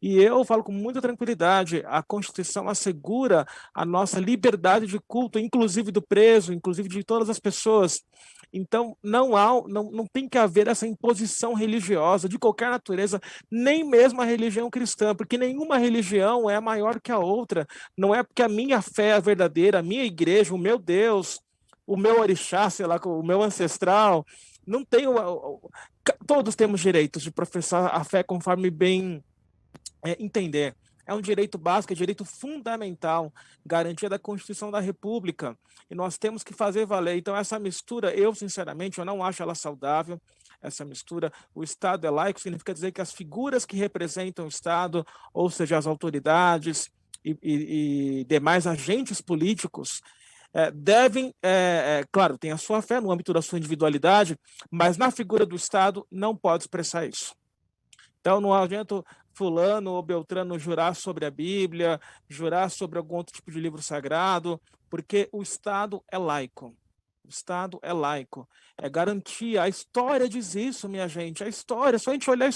E eu falo com muita tranquilidade, a Constituição assegura a nossa liberdade de culto, inclusive do preso, inclusive de todas as pessoas. Então, não tem que haver essa imposição religiosa de qualquer natureza, nem mesmo a religião cristã, porque nenhuma religião é maior que a outra. Não é porque a minha fé é verdadeira, a minha igreja, o meu Deus, o meu orixá, sei lá, o meu ancestral, não tem todos temos direitos de professar a fé conforme bem entender. É um direito básico, é um direito fundamental, garantia da Constituição da República, e nós temos que fazer valer. Então, essa mistura, sinceramente, eu não acho ela saudável, essa mistura. O Estado é laico, significa dizer que as figuras que representam o Estado, ou seja, as autoridades e demais agentes políticos, devem, claro, tem a sua fé no âmbito da sua individualidade, mas na figura do Estado não pode expressar isso. Então, não adianta fulano ou beltrano jurar sobre a Bíblia, jurar sobre algum outro tipo de livro sagrado, porque o Estado é laico. O Estado é laico. É garantia. A história diz isso, minha gente. A história, só a gente olhar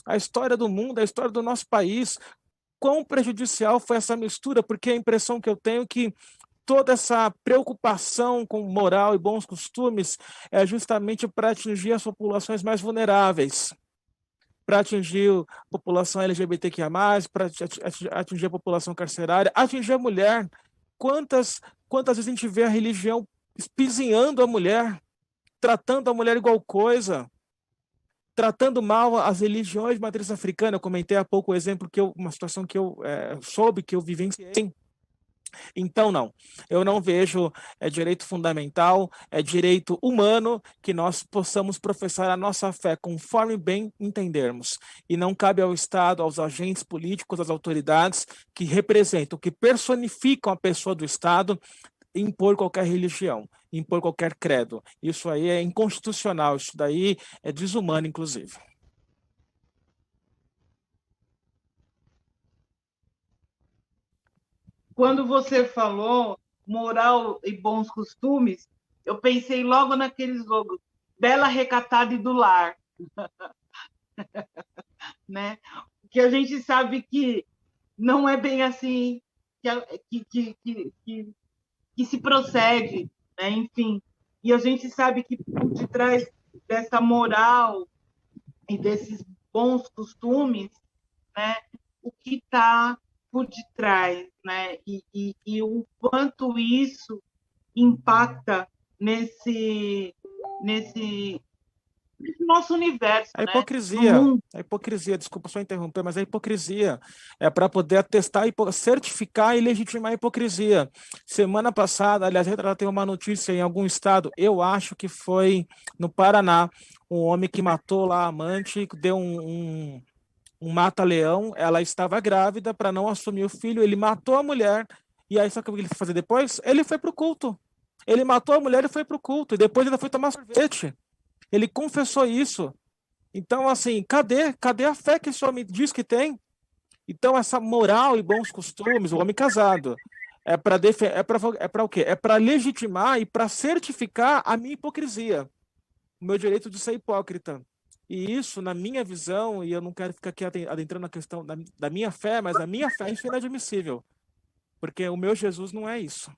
a história do mundo, a história do nosso país. Quão prejudicial foi essa mistura, porque a impressão que eu tenho é que toda essa preocupação com moral e bons costumes é justamente para atingir as populações mais vulneráveis, para atingir a população LGBTQIA+, para atingir a população carcerária, atingir a mulher. Quantas vezes a gente vê a religião espizinhando a mulher, tratando a mulher igual coisa, tratando mal as religiões de matriz africana. Eu comentei há pouco o exemplo, uma situação que eu soube, que eu vivenciei. Então, não, eu não vejo direito fundamental, é direito humano que nós possamos professar a nossa fé conforme bem entendermos. E não cabe ao Estado, aos agentes políticos, às autoridades que representam, que personificam a pessoa do Estado, impor qualquer religião, impor qualquer credo. Isso aí é inconstitucional, isso daí é desumano, inclusive. Quando você falou moral e bons costumes, eu pensei logo naqueles logos, bela, recatada e do lar. Né? Que a gente sabe que não é bem assim que se procede, né? Enfim. E a gente sabe que por detrás dessa moral e desses bons costumes, né, o que está por detrás, né? E o quanto isso impacta nesse nosso universo. A hipocrisia, né? a hipocrisia, desculpa só interromper, mas a hipocrisia é para poder atestar, certificar e legitimar a hipocrisia. Semana passada, aliás, ela tem uma notícia em algum estado, eu acho que foi no Paraná, um homem que matou lá a amante, deu um mata-leão, ela estava grávida para não assumir o filho, ele matou a mulher, e aí sabe o que ele foi fazer depois? Ele foi para o culto. Ele matou a mulher e foi para o culto, e depois ainda foi tomar sorvete. Ele confessou isso. Então, assim, cadê a fé que esse homem diz que tem? Então, essa moral e bons costumes, o homem casado, é para o quê? É para legitimar e para certificar a minha hipocrisia, o meu direito de ser hipócrita. E isso, na minha visão, e eu não quero ficar aqui adentrando na questão da minha fé, mas a minha fé é inadmissível. Porque o meu Jesus não é isso.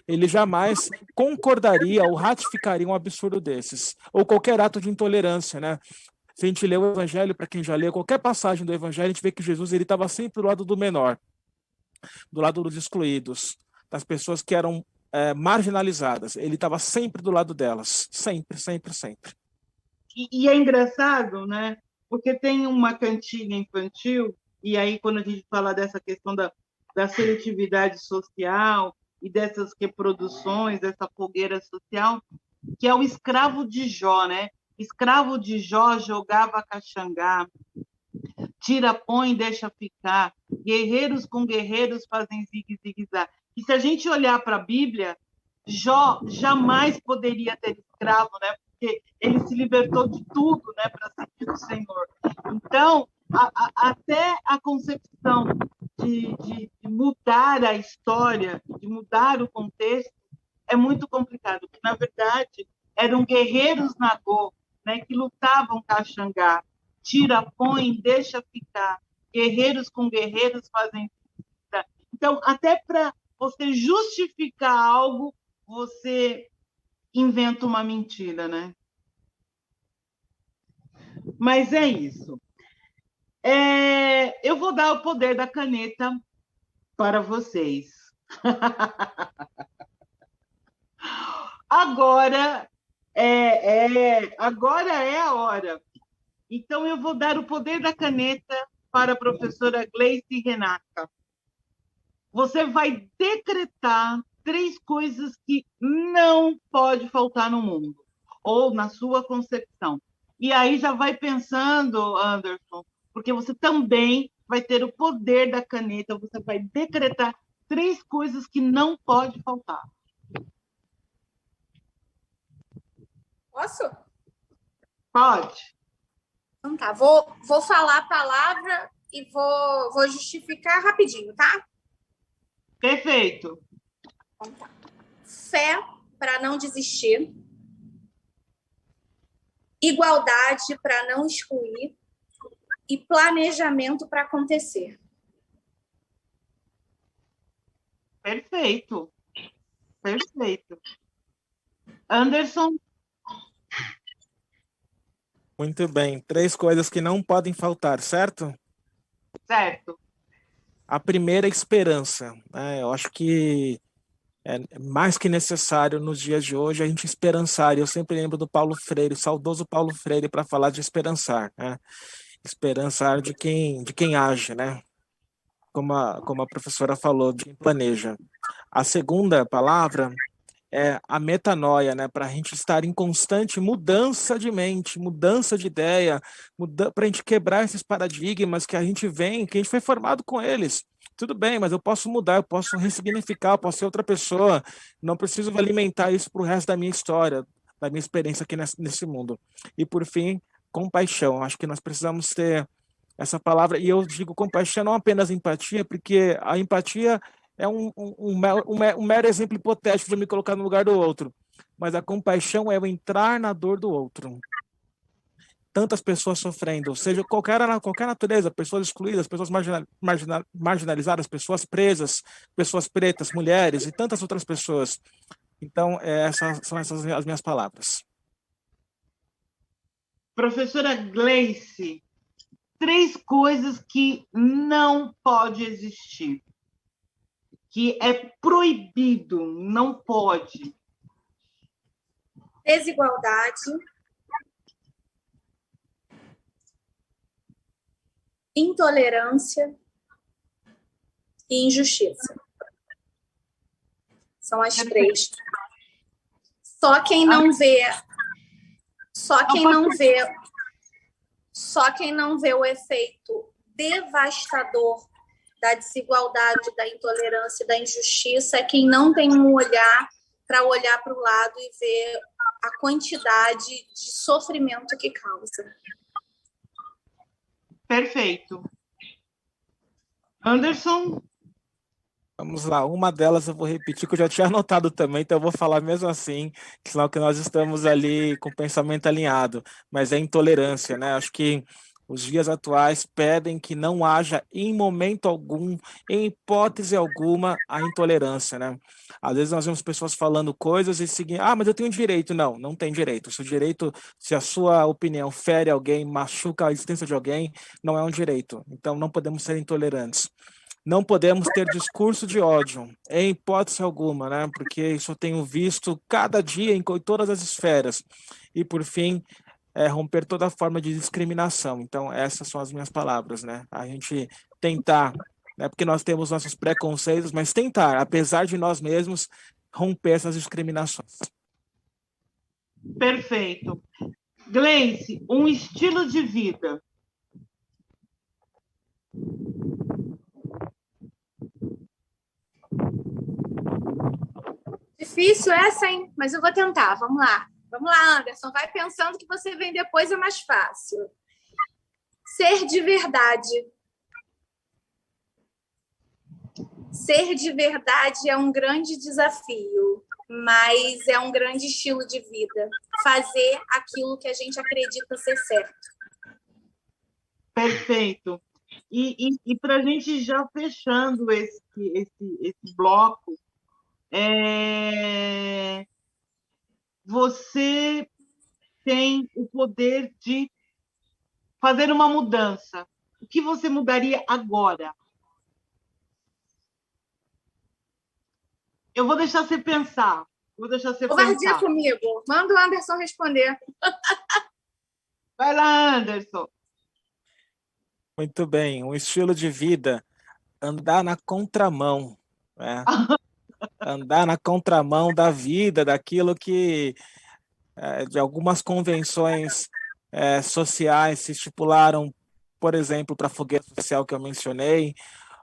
Ele jamais concordaria ou ratificaria um absurdo desses. Ou qualquer ato de intolerância, né? Se a gente lê o Evangelho, para quem já leu qualquer passagem do Evangelho, a gente vê que Jesus estava sempre do lado do menor, do lado dos excluídos, das pessoas que eram marginalizadas. Ele estava sempre do lado delas. Sempre, sempre, sempre. E é engraçado, né? Porque tem uma cantiga infantil, e aí quando a gente fala dessa questão da seletividade social e dessas reproduções, dessa fogueira social, que é o escravo de Jó, né? Escravo de Jó jogava caxangá, tira, põe, deixa ficar, guerreiros com guerreiros fazem zigue-zigue-zá. E se a gente olhar para a Bíblia, Jó jamais poderia ter escravo, né? Porque ele se libertou de tudo, né, para seguir o Senhor. Então, até a concepção de mudar a história, de mudar o contexto, é muito complicado, porque, na verdade, eram guerreiros nagô, né, que lutavam caxangá, tira, põe, deixa ficar, guerreiros com guerreiros fazem... Então, até para você justificar algo, você inventa uma mentira, né? Mas é isso. Eu vou dar o poder da caneta para vocês. Agora agora é a hora. Então, eu vou dar o poder da caneta para a professora Gleice Renata. Você vai decretar 3 coisas que não pode faltar no mundo, ou na sua concepção. E aí já vai pensando, Anderson, porque você também vai ter o poder da caneta, você vai decretar 3 coisas que não pode faltar. Posso? Pode. Então tá, vou falar a palavra e vou justificar rapidinho, tá? Perfeito. Então tá. Fé para não desistir. Igualdade para não excluir. E planejamento para acontecer. Perfeito. Perfeito. Anderson? Muito bem. 3 coisas que não podem faltar, certo? Certo. A primeira é esperança, né? Eu acho que é mais que necessário nos dias de hoje a gente esperançar. Eu sempre lembro do Paulo Freire, o saudoso Paulo Freire, para falar de esperançar, né? Esperançar de quem age, né? Como a professora falou, de quem planeja. A segunda palavra é a metanoia, né? Para a gente estar em constante mudança de mente, mudança de ideia, para a gente quebrar esses paradigmas que a gente que a gente foi formado com eles. Tudo bem, mas eu posso mudar, eu posso ressignificar, eu posso ser outra pessoa. Não preciso alimentar isso para o resto da minha história, da minha experiência aqui nesse mundo. E por fim, compaixão. Acho que nós precisamos ter essa palavra, e eu digo compaixão, não apenas empatia, porque a empatia é um mero exemplo hipotético de me colocar no lugar do outro, mas a compaixão é o entrar na dor do outro. Tantas pessoas sofrendo, seja qualquer natureza, pessoas excluídas, pessoas marginalizadas, pessoas presas, pessoas pretas, mulheres e tantas outras pessoas. Então, são essas as minhas palavras. Professora Gleice, 3 coisas que não pode existir, que é proibido, não pode. Desigualdade. Intolerância e injustiça. São as 3. Só quem não vê o efeito devastador da desigualdade, da intolerância e da injustiça é quem não tem um olhar para olhar para o lado e ver a quantidade de sofrimento que causa. Perfeito. Anderson? Vamos lá, uma delas eu vou repetir, que eu já tinha anotado também, então eu vou falar mesmo assim, senão que nós estamos ali com o pensamento alinhado, mas é intolerância, né? Acho que os dias atuais pedem que não haja, em momento algum, em hipótese alguma, a intolerância, né? Às vezes nós vemos pessoas falando coisas e seguindo, mas eu tenho direito. Não, não tem direito. Se a sua opinião fere alguém, machuca a existência de alguém, não é um direito. Então não podemos ser intolerantes. Não podemos ter discurso de ódio, em hipótese alguma, né? Porque isso eu tenho visto cada dia em todas as esferas. E, por fim, romper toda forma de discriminação. Então, essas são as minhas palavras, né? A gente tentar, né? Porque nós temos nossos preconceitos, mas tentar, apesar de nós mesmos, romper essas discriminações. Perfeito. Gleice, um estilo de vida. Difícil essa, hein? Mas eu vou tentar. Vamos lá. Vamos lá, Anderson. Vai pensando que você vem depois, é mais fácil. Ser de verdade. Ser de verdade é um grande desafio, mas é um grande estilo de vida. Fazer aquilo que a gente acredita ser certo. Perfeito. E para a gente já fechando esse bloco, você tem o poder de fazer uma mudança. O que você mudaria agora? Eu vou deixar você pensar. Vou deixar você Covardia pensar. comigo. Manda o Anderson responder. Vai lá, Anderson. Muito bem, um estilo de vida, andar na contramão, né? Andar na contramão da vida, daquilo que, de algumas convenções sociais se estipularam, por exemplo, para a fogueira social que eu mencionei,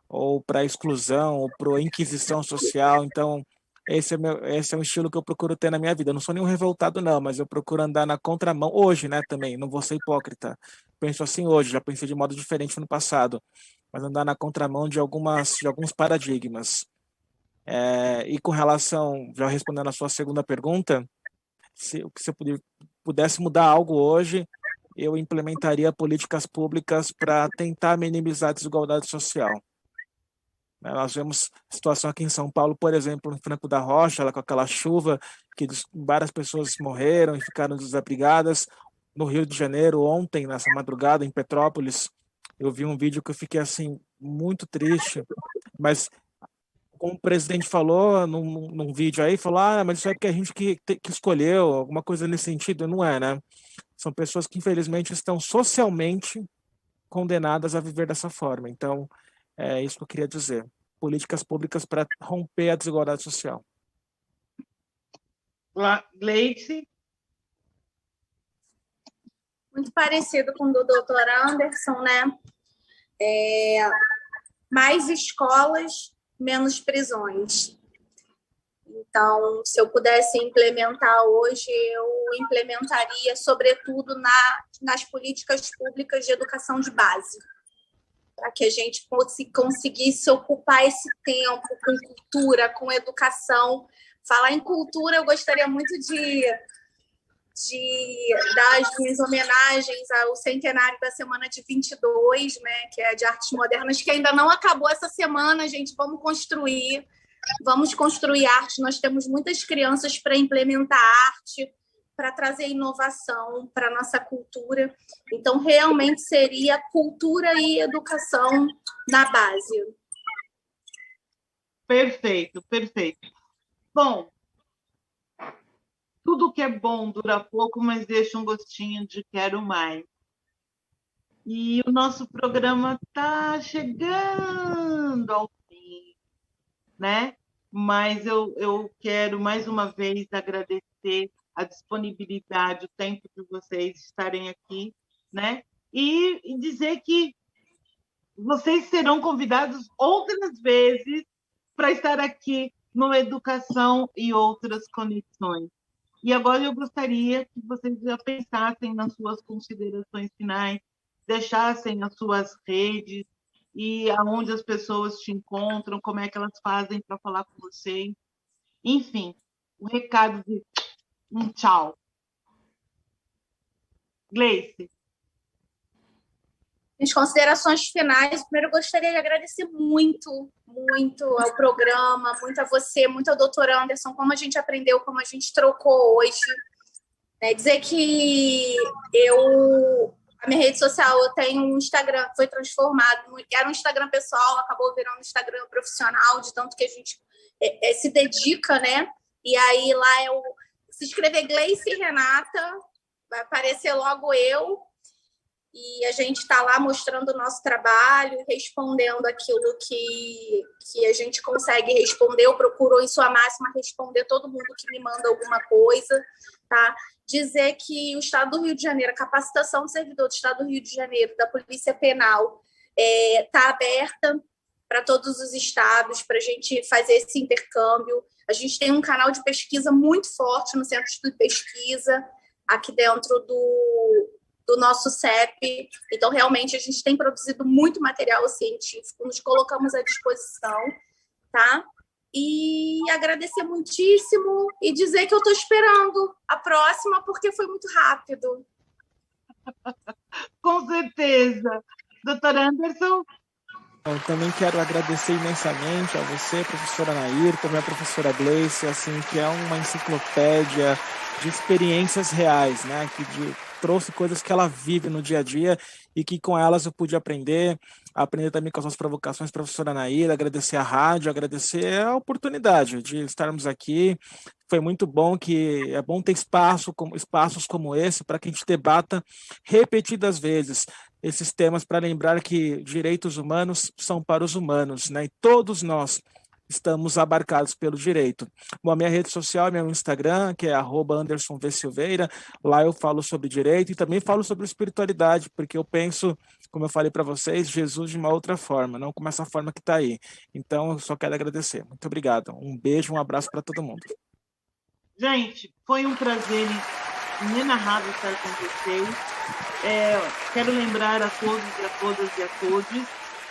ou para a exclusão, ou para a inquisição social. Então, esse é um estilo que eu procuro ter na minha vida. Eu não sou nenhum revoltado, não, mas eu procuro andar na contramão hoje, né, também. Não vou ser hipócrita. Penso assim hoje, já pensei de modo diferente no passado, mas andar na contramão de alguns paradigmas. E com relação, já respondendo a sua segunda pergunta, se eu pudesse mudar algo hoje, eu implementaria políticas públicas para tentar minimizar a desigualdade social. Nós vemos a situação aqui em São Paulo, por exemplo, no Franco da Rocha, com aquela chuva, que várias pessoas morreram e ficaram desabrigadas. No Rio de Janeiro, ontem, nessa madrugada, em Petrópolis, eu vi um vídeo que eu fiquei assim, muito triste. Mas, como o presidente falou num vídeo aí, falou, mas isso é porque a gente que escolheu, alguma coisa nesse sentido. Não é, né? São pessoas que, infelizmente, estão socialmente condenadas a viver dessa forma. Então, é isso que eu queria dizer. Políticas públicas para romper a desigualdade social. Gleice? Muito parecido com o do doutor Anderson, né? Mais escolas, menos prisões. Então, se eu pudesse implementar hoje, eu implementaria, sobretudo, nas políticas públicas de educação de base, para que a gente conseguisse ocupar esse tempo com cultura, com educação. Falar em cultura, eu gostaria muito de dar as minhas homenagens ao centenário da Semana de 22, né, que é de Artes Modernas, que ainda não acabou essa semana, gente. Vamos construir arte. Nós temos muitas crianças para implementar arte, para trazer inovação para a nossa cultura. Então, realmente seria cultura e educação na base. Perfeito, perfeito. Bom, tudo que é bom dura pouco, mas deixa um gostinho de quero mais. E o nosso programa está chegando ao fim, né? Mas eu quero, mais uma vez, agradecer a disponibilidade, o tempo de vocês estarem aqui, né? E dizer que vocês serão convidados outras vezes para estar aqui no Educação e Outras Conexões. E agora eu gostaria que vocês já pensassem nas suas considerações finais, deixassem as suas redes e aonde as pessoas te encontram, como é que elas fazem para falar com vocês. Enfim, o recado de um tchau. Gleice. As considerações finais, primeiro eu gostaria de agradecer muito ao programa, muito a você, muito ao doutor Anderson, como a gente aprendeu, como a gente trocou hoje. Dizer que a minha rede social, eu tenho um Instagram que foi transformado, era um Instagram pessoal, acabou virando um Instagram profissional, de tanto que a gente se dedica, né? E aí lá se escrever Gleice Renata, vai aparecer logo eu, e a gente está lá mostrando o nosso trabalho, respondendo aquilo que a gente consegue responder. Eu procuro, em sua máxima, responder todo mundo que me manda alguma coisa, tá? Dizer que o Estado do Rio de Janeiro, a capacitação do servidor do Estado do Rio de Janeiro, da Polícia Penal, está aberta para todos os estados, para a gente fazer esse intercâmbio. A gente tem um canal de pesquisa muito forte no Centro de Pesquisa, aqui dentro do nosso CEP. Então, realmente, a gente tem produzido muito material científico, nos colocamos à disposição, tá? E agradecer muitíssimo e dizer que eu estou esperando a próxima, porque foi muito rápido. Com certeza. Doutor Anderson? Eu também quero agradecer imensamente a você, professora Nair, também a professora Gleice, assim, que é uma enciclopédia de experiências reais, né? Que trouxe coisas que ela vive no dia a dia e que com elas eu pude aprender também com as nossas provocações, professora Anaíra, agradecer a rádio, agradecer a oportunidade de estarmos aqui. Foi muito bom, que é bom ter espaços como esse para que a gente debata repetidas vezes esses temas, para lembrar que direitos humanos são para os humanos, né? E todos nós estamos abarcados pelo direito. Bom, a minha rede social é meu Instagram, que é @AndersonVSilveira. Lá eu falo sobre direito e também falo sobre espiritualidade, porque eu penso, como eu falei para vocês, Jesus de uma outra forma, não como essa forma que está aí. Então, eu só quero agradecer. Muito obrigado. Um beijo, um abraço para todo mundo. Gente, foi um prazer inenarrável estar com vocês. Quero lembrar a todos e a todas e a todos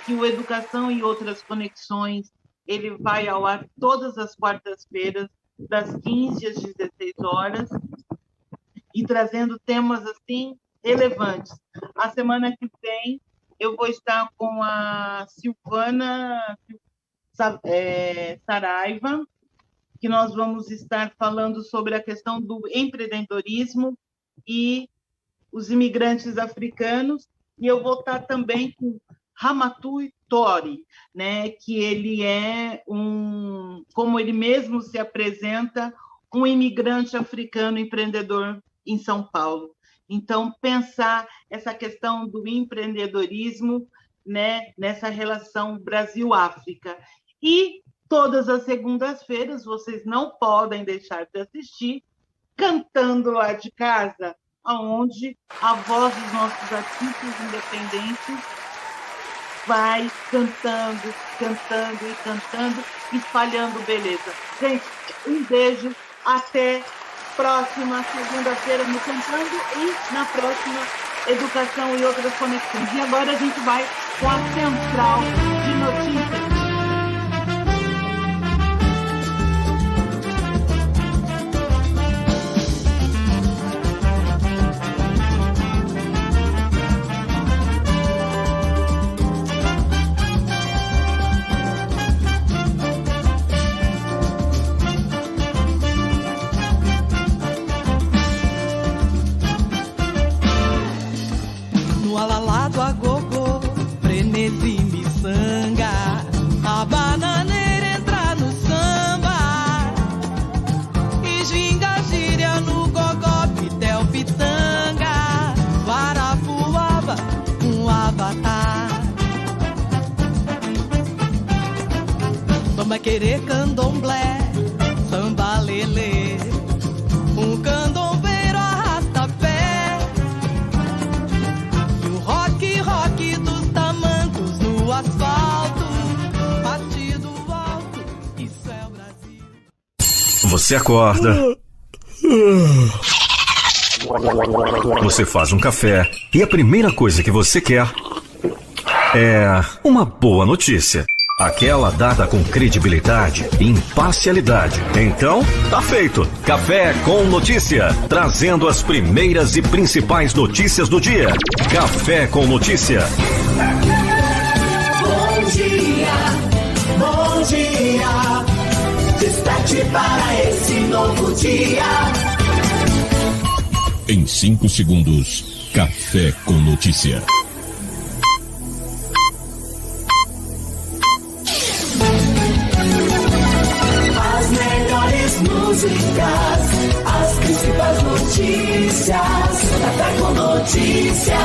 que o Educação e Outras Conexões ele vai ao ar todas as quartas-feiras, das 15 às 16 horas, e trazendo temas assim relevantes. A semana que vem eu vou estar com a Silvana Saraiva, que nós vamos estar falando sobre a questão do empreendedorismo e os imigrantes africanos, e eu vou estar também com Ramatu Tori, né, que ele é como ele mesmo se apresenta, um imigrante africano empreendedor em São Paulo. Então, pensar essa questão do empreendedorismo, né, nessa relação Brasil-África. E todas as segundas-feiras, vocês não podem deixar de assistir Cantando Lá de Casa, onde a voz dos nossos artistas independentes vai cantando, cantando e cantando, espalhando beleza. Gente, um beijo, até próxima segunda-feira no Cantando e na próxima Educação e Outras Conexões. E agora a gente vai com a Central de Notícias. A bananeira entra no samba e ginga gíria no gogó, pitel, pitanga, varapuava, um avatar. Samba querer candomblé, samba lelê, um candombeiro arrasta pé, e o rock dos tamancos no asfalto. Você acorda, você faz um café e a primeira coisa que você quer é uma boa notícia. Aquela dada com credibilidade e imparcialidade. Então, tá feito. Café com Notícia, trazendo as primeiras e principais notícias do dia. Café com Notícia. Bom dia, bom dia. Desperte para esse novo dia. Em 5 segundos, Café com Notícia. As melhores músicas, as principais notícias. Café com Notícia.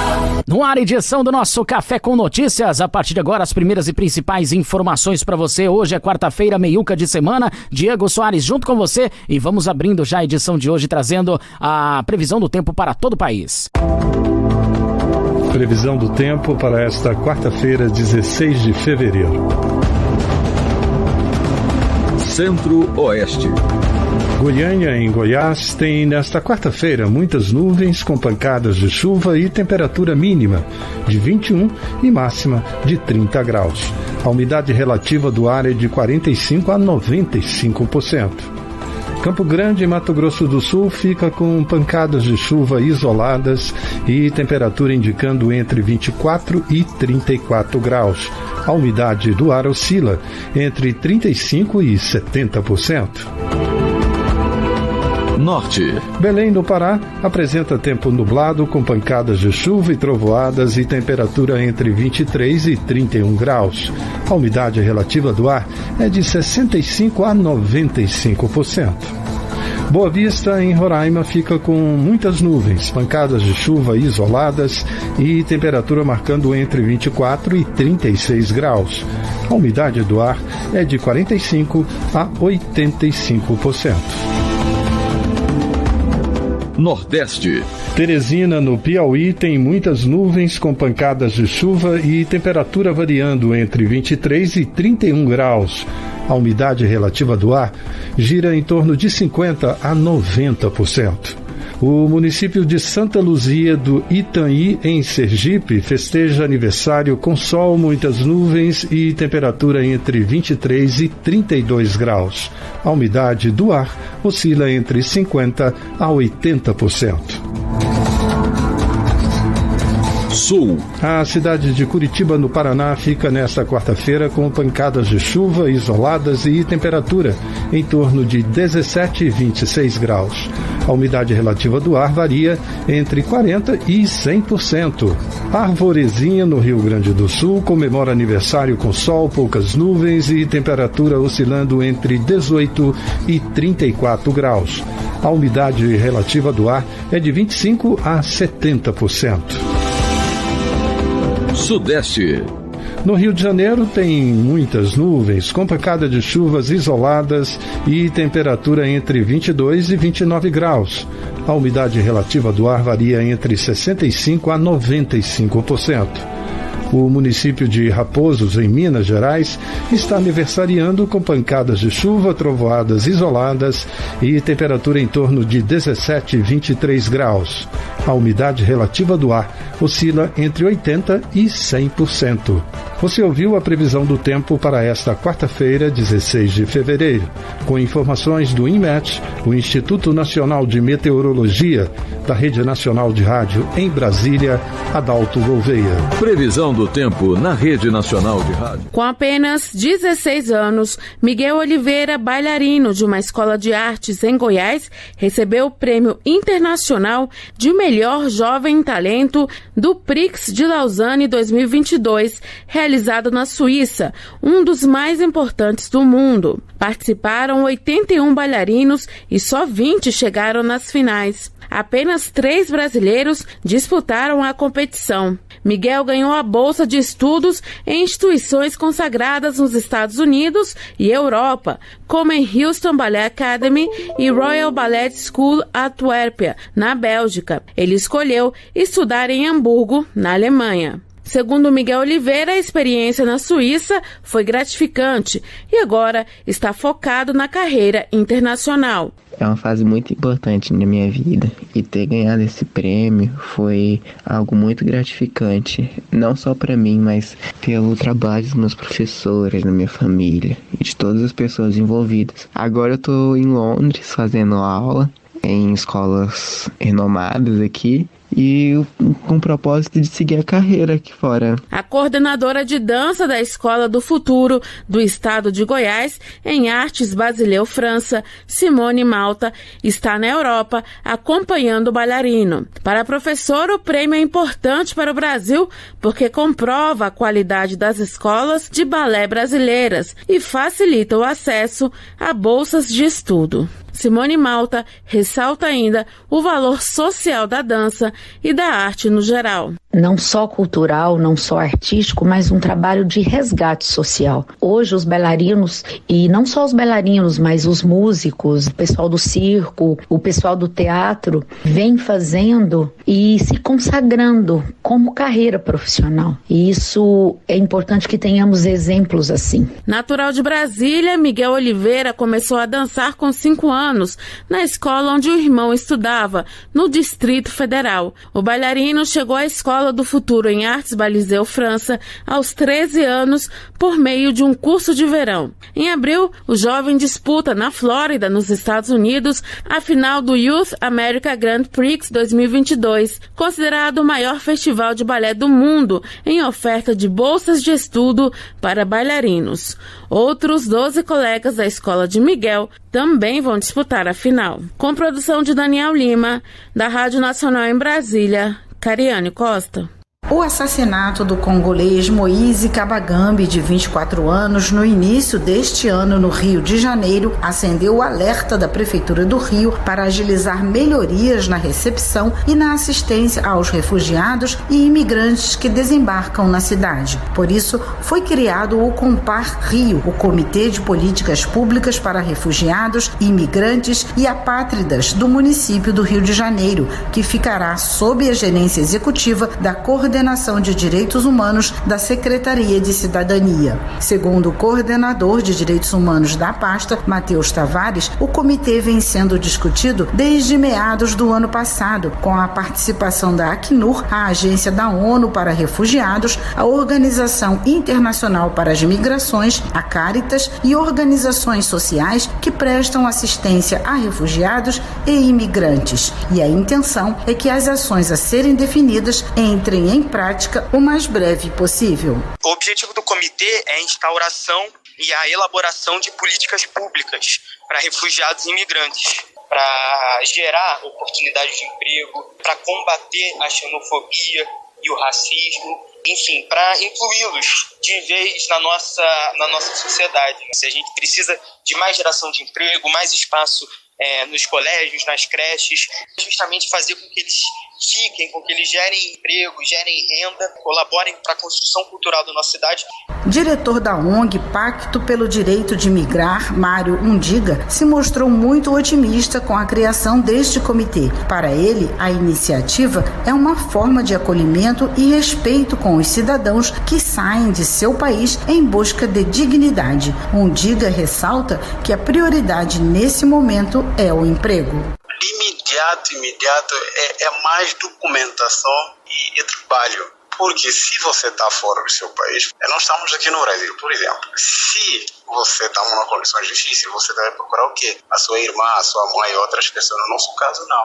No ar, edição do nosso Café com Notícias. A partir de agora, as primeiras e principais informações para você. Hoje é quarta-feira, meiuca de semana. Diego Soares junto com você e vamos abrindo já a edição de hoje, trazendo a previsão do tempo para todo o país. Previsão do tempo para esta quarta-feira, 16 de fevereiro. Centro-Oeste. Goiânia, em Goiás, tem nesta quarta-feira muitas nuvens com pancadas de chuva e temperatura mínima de 21 e máxima de 30 graus. A umidade relativa do ar é de 45% a 95%. Campo Grande, Mato Grosso do Sul, fica com pancadas de chuva isoladas e temperatura indicando entre 24 e 34 graus. A umidade do ar oscila entre 35% e 70%. Norte. Belém do Pará apresenta tempo nublado com pancadas de chuva e trovoadas e temperatura entre 23 e 31 graus. A umidade relativa do ar é de 65 a 95%. Boa Vista, em Roraima, fica com muitas nuvens, pancadas de chuva isoladas e temperatura marcando entre 24 e 36 graus. A umidade do ar é de 45 a 85%. Nordeste. Teresina, no Piauí, tem muitas nuvens com pancadas de chuva e temperatura variando entre 23 e 31 graus. A umidade relativa do ar gira em torno de 50% a 90%. O município de Santa Luzia do Itanhi, em Sergipe, festeja aniversário com sol, muitas nuvens e temperatura entre 23 e 32 graus. A umidade do ar oscila entre 50% a 80%. Sul. A cidade de Curitiba, no Paraná, fica nesta quarta-feira com pancadas de chuva isoladas e temperatura em torno de 17 e 26 graus. A umidade relativa do ar varia entre 40% e 100%. Arvorezinha, no Rio Grande do Sul, comemora aniversário com sol, poucas nuvens e temperatura oscilando entre 18 e 34 graus. A umidade relativa do ar é de 25 a 70%. Sudeste. No Rio de Janeiro tem muitas nuvens, com pancada de chuvas isoladas e temperatura entre 22 e 29 graus. A umidade relativa do ar varia entre 65% a 95%. O município de Raposos, em Minas Gerais, está aniversariando com pancadas de chuva, trovoadas isoladas e temperatura em torno de 17 e 23 graus. A umidade relativa do ar oscila entre 80% e 100%. Você ouviu a previsão do tempo para esta quarta-feira, 16 de fevereiro, com informações do INMET, o Instituto Nacional de Meteorologia, da Rede Nacional de Rádio em Brasília, Adalto Gouveia. Previsão do tempo na Rede Nacional de Rádio. Com apenas 16 anos, Miguel Oliveira, bailarino de uma escola de artes em Goiás, recebeu o Prêmio Internacional de Melhor Jovem Talento do Prix de Lausanne 2022, realizado na Suíça, um dos mais importantes do mundo. Participaram 81 bailarinos e só 20 chegaram nas finais. Apenas 3 brasileiros disputaram a competição. Miguel ganhou a bolsa de estudos em instituições consagradas nos Estados Unidos e Europa, como em Houston Ballet Academy e Royal Ballet School Antwerpia, na Bélgica. Ele escolheu estudar em Hamburgo, na Alemanha. Segundo Miguel Oliveira, a experiência na Suíça foi gratificante e agora está focado na carreira internacional. É uma fase muito importante na minha vida e ter ganhado esse prêmio foi algo muito gratificante, não só para mim, mas pelo trabalho dos meus professores, da minha família e de todas as pessoas envolvidas. Agora eu estou em Londres fazendo aula em escolas renomadas aqui, e com o propósito de seguir a carreira aqui fora. A coordenadora de dança da Escola do Futuro do estado de Goiás, em Artes Basileu, França, Simone Malta, está na Europa acompanhando o bailarino. Para a professora, o prêmio é importante para o Brasil porque comprova a qualidade das escolas de balé brasileiras e facilita o acesso a bolsas de estudo. Simone Malta ressalta ainda o valor social da dança e da arte no geral. Não só cultural, não só artístico, mas um trabalho de resgate social. Hoje os bailarinos, e não só os bailarinos, mas os músicos, o pessoal do circo, o pessoal do teatro, vem fazendo e se consagrando como carreira profissional. E isso é importante que tenhamos exemplos assim. Natural de Brasília, Miguel Oliveira começou a dançar com 5 anos, na escola onde o irmão estudava, no Distrito Federal. O bailarino chegou à escola Escola do Futuro em Artes Baliseu, França, aos 13 anos, por meio de um curso de verão. Em abril, o jovem disputa na Flórida, nos Estados Unidos, a final do Youth America Grand Prix 2022, considerado o maior festival de balé do mundo, em oferta de bolsas de estudo para bailarinos. Outros 12 colegas da escola de Miguel também vão disputar a final. Com produção de Daniel Lima, da Rádio Nacional em Brasília, Cariane Costa. O assassinato do congolês Moise Kabagambi, de 24 anos, no início deste ano no Rio de Janeiro, acendeu o alerta da Prefeitura do Rio para agilizar melhorias na recepção e na assistência aos refugiados e imigrantes que desembarcam na cidade. Por isso, foi criado o Compar Rio, o Comitê de Políticas Públicas para Refugiados, Imigrantes e Apátridas do município do Rio de Janeiro, que ficará sob a gerência executiva da Coordenação de Direitos Humanos da Secretaria de Cidadania. Segundo o coordenador de Direitos Humanos da pasta, Matheus Tavares, o comitê vem sendo discutido desde meados do ano passado, com a participação da Acnur, a Agência da ONU para Refugiados, a Organização Internacional para as Migrações, a Caritas e organizações sociais que prestam assistência a refugiados e imigrantes. E a intenção é que as ações a serem definidas entrem em prática o mais breve possível. O objetivo do comitê é a instauração e a elaboração de políticas públicas para refugiados e imigrantes, para gerar oportunidades de emprego, para combater a xenofobia e o racismo, enfim, para incluí-los de vez na nossa sociedade. A gente precisa de mais geração de emprego, mais espaço nos colégios, nas creches, justamente fazer com que eles fiquem, com que eles gerem emprego, gerem renda, colaborem para a construção cultural da nossa cidade. Diretor da ONG Pacto pelo Direito de Migrar, Mário Undiga, se mostrou muito otimista com a criação deste comitê. Para ele, a iniciativa é uma forma de acolhimento e respeito com os cidadãos que saem de seu país em busca de dignidade. Undiga ressalta que a prioridade nesse momento é o emprego. Imediato é mais documentação e trabalho. Porque se você está fora do seu país, nós estamos aqui no Brasil, por exemplo. Se você está numa condição difícil, você deve procurar o quê? A sua irmã, a sua mãe e outras pessoas. No nosso caso, não.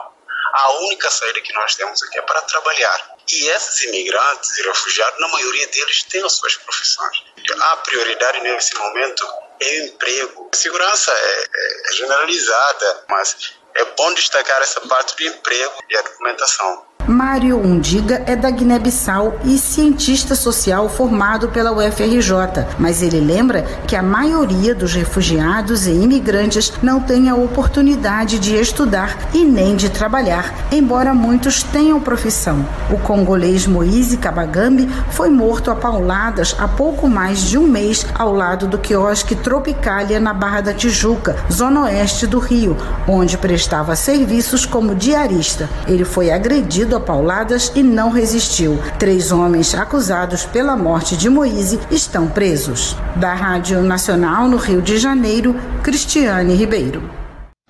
A única saída que nós temos aqui é para trabalhar. E esses imigrantes e refugiados, na maioria deles, têm as suas profissões. A prioridade nesse momento é o emprego. A segurança é generalizada, mas é bom destacar essa parte do emprego e a documentação. Mário Undiga é da Guiné-Bissau e cientista social formado pela UFRJ, mas ele lembra que a maioria dos refugiados e imigrantes não tem a oportunidade de estudar e nem de trabalhar, embora muitos tenham profissão. O congolês Moise Kabagambi foi morto a pauladas há pouco mais de um mês ao lado do quiosque Tropicália na Barra da Tijuca, zona oeste do Rio, onde prestava serviços como diarista. Ele foi agredido a pauladas e não resistiu. 3 homens acusados pela morte de Moise estão presos. Da Rádio Nacional no Rio de Janeiro, Cristiane Ribeiro.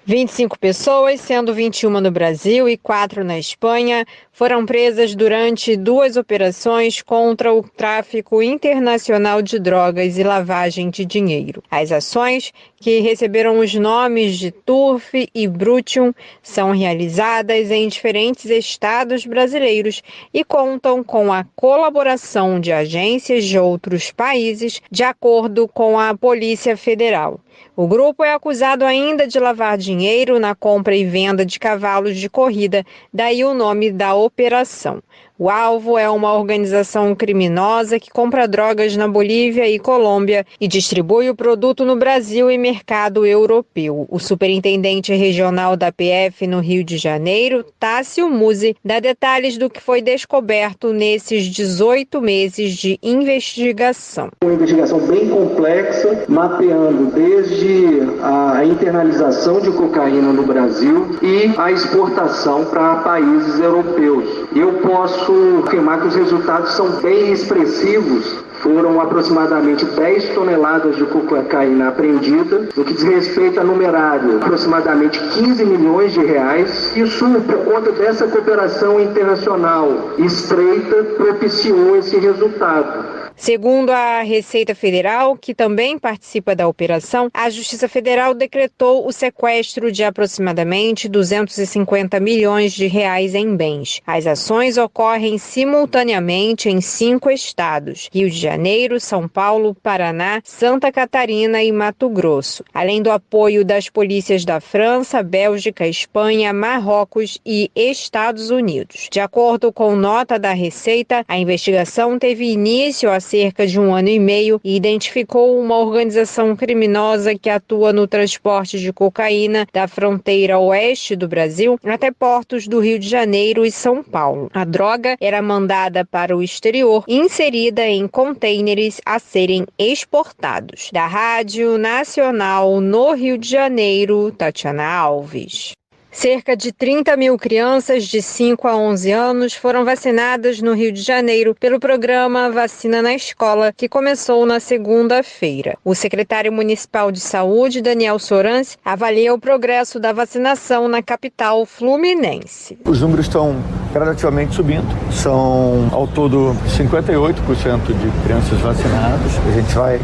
25 pessoas, sendo 21 no Brasil e 4 na Espanha, foram presas durante 2 operações contra o tráfico internacional de drogas e lavagem de dinheiro. As ações, que receberam os nomes de Turf e Brutium, são realizadas em diferentes estados brasileiros e contam com a colaboração de agências de outros países, de acordo com a Polícia Federal. O grupo é acusado ainda de lavar dinheiro na compra e venda de cavalos de corrida, daí o nome da operação. O alvo é uma organização criminosa que compra drogas na Bolívia e Colômbia e distribui o produto no Brasil e mercado europeu. O superintendente regional da PF no Rio de Janeiro, Tássio Musi, dá detalhes do que foi descoberto nesses 18 meses de investigação. Uma investigação bem complexa, mapeando desde a internalização de cocaína no Brasil e a exportação para países europeus. Eu posso afirmar que os resultados são bem expressivos foram aproximadamente 10 toneladas de cocaína apreendida, no que diz respeito a numerário, aproximadamente 15 milhões de reais. Isso, por conta dessa cooperação internacional estreita, propiciou esse resultado. Segundo a Receita Federal, que também participa da operação, a Justiça Federal decretou o sequestro de aproximadamente 250 milhões de reais em bens. As ações ocorrem simultaneamente em 5 estados: Rio de Janeiro, São Paulo, Paraná, Santa Catarina e Mato Grosso, além do apoio das polícias da França, Bélgica, Espanha, Marrocos e Estados Unidos. De acordo com nota da Receita, a investigação teve início há cerca de 1 ano e meio e identificou uma organização criminosa que atua no transporte de cocaína da fronteira oeste do Brasil até portos do Rio de Janeiro e São Paulo. A droga era mandada para o exterior, inserida em contêineres a serem exportados. Da Rádio Nacional no Rio de Janeiro, Tatiana Alves. Cerca de 30 mil crianças de 5 a 11 anos foram vacinadas no Rio de Janeiro pelo programa Vacina na Escola, que começou na segunda-feira. O secretário municipal de saúde, Daniel Sorance, avalia o progresso da vacinação na capital fluminense. Os números estão gradativamente subindo. São, ao todo, 58% de crianças vacinadas. A gente vai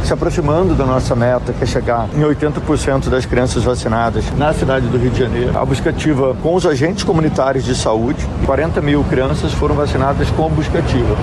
se aproximando da nossa meta, que é chegar em 80% das crianças vacinadas na cidade do Rio de Janeiro. A busca ativa com os agentes comunitários de saúde, 40 mil crianças foram vacinadas com a busca ativa,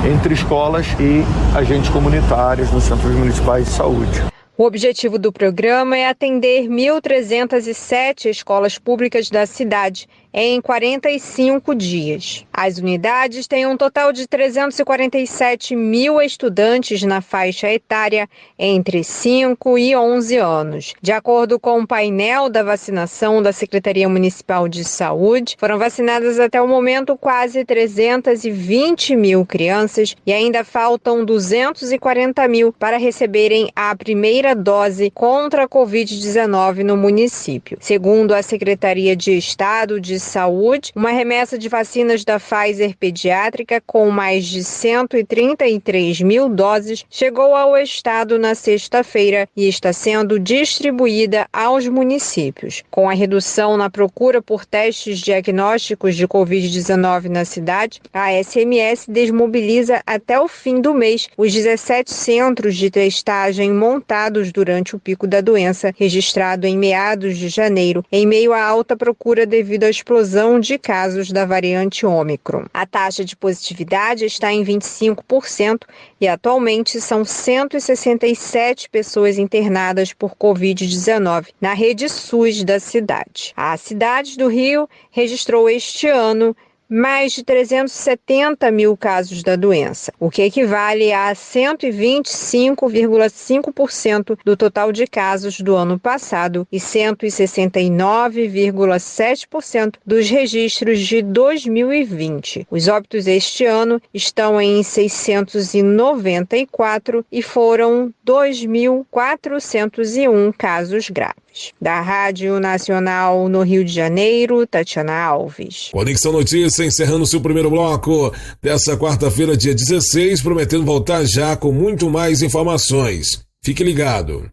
entre escolas e agentes comunitários nos centros municipais de saúde. O objetivo do programa é atender 1.307 escolas públicas da cidade em 45 dias. As unidades têm um total de 347 mil estudantes na faixa etária entre 5 e 11 anos. De acordo com o painel da vacinação da Secretaria Municipal de Saúde, foram vacinadas até o momento quase 320 mil crianças e ainda faltam 240 mil para receberem a primeira dose contra a Covid-19 no município. Segundo a Secretaria de Estado de Saúde, uma remessa de vacinas da Pfizer pediátrica com mais de 133 mil doses chegou ao estado na sexta-feira e está sendo distribuída aos municípios. Com a redução na procura por testes diagnósticos de Covid-19 na cidade, a SMS desmobiliza até o fim do mês os 17 centros de testagem montados durante o pico da doença, registrado em meados de janeiro, em meio à alta procura devido à explosão de casos da variante Ômicron. A taxa de positividade está em 25% e atualmente são 167 pessoas internadas por Covid-19 na rede SUS da cidade. A cidade do Rio registrou este ano mais de 370 mil casos da doença, o que equivale a 125,5% do total de casos do ano passado e 169,7% dos registros de 2020. Os óbitos este ano estão em 694 e foram 2.401 casos graves. Da Rádio Nacional no Rio de Janeiro, Tatiana Alves. Conexão Notícia encerrando seu primeiro bloco dessa quarta-feira, dia 16, prometendo voltar já com muito mais informações. Fique ligado.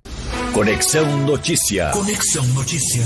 Conexão Notícia. Conexão Notícia.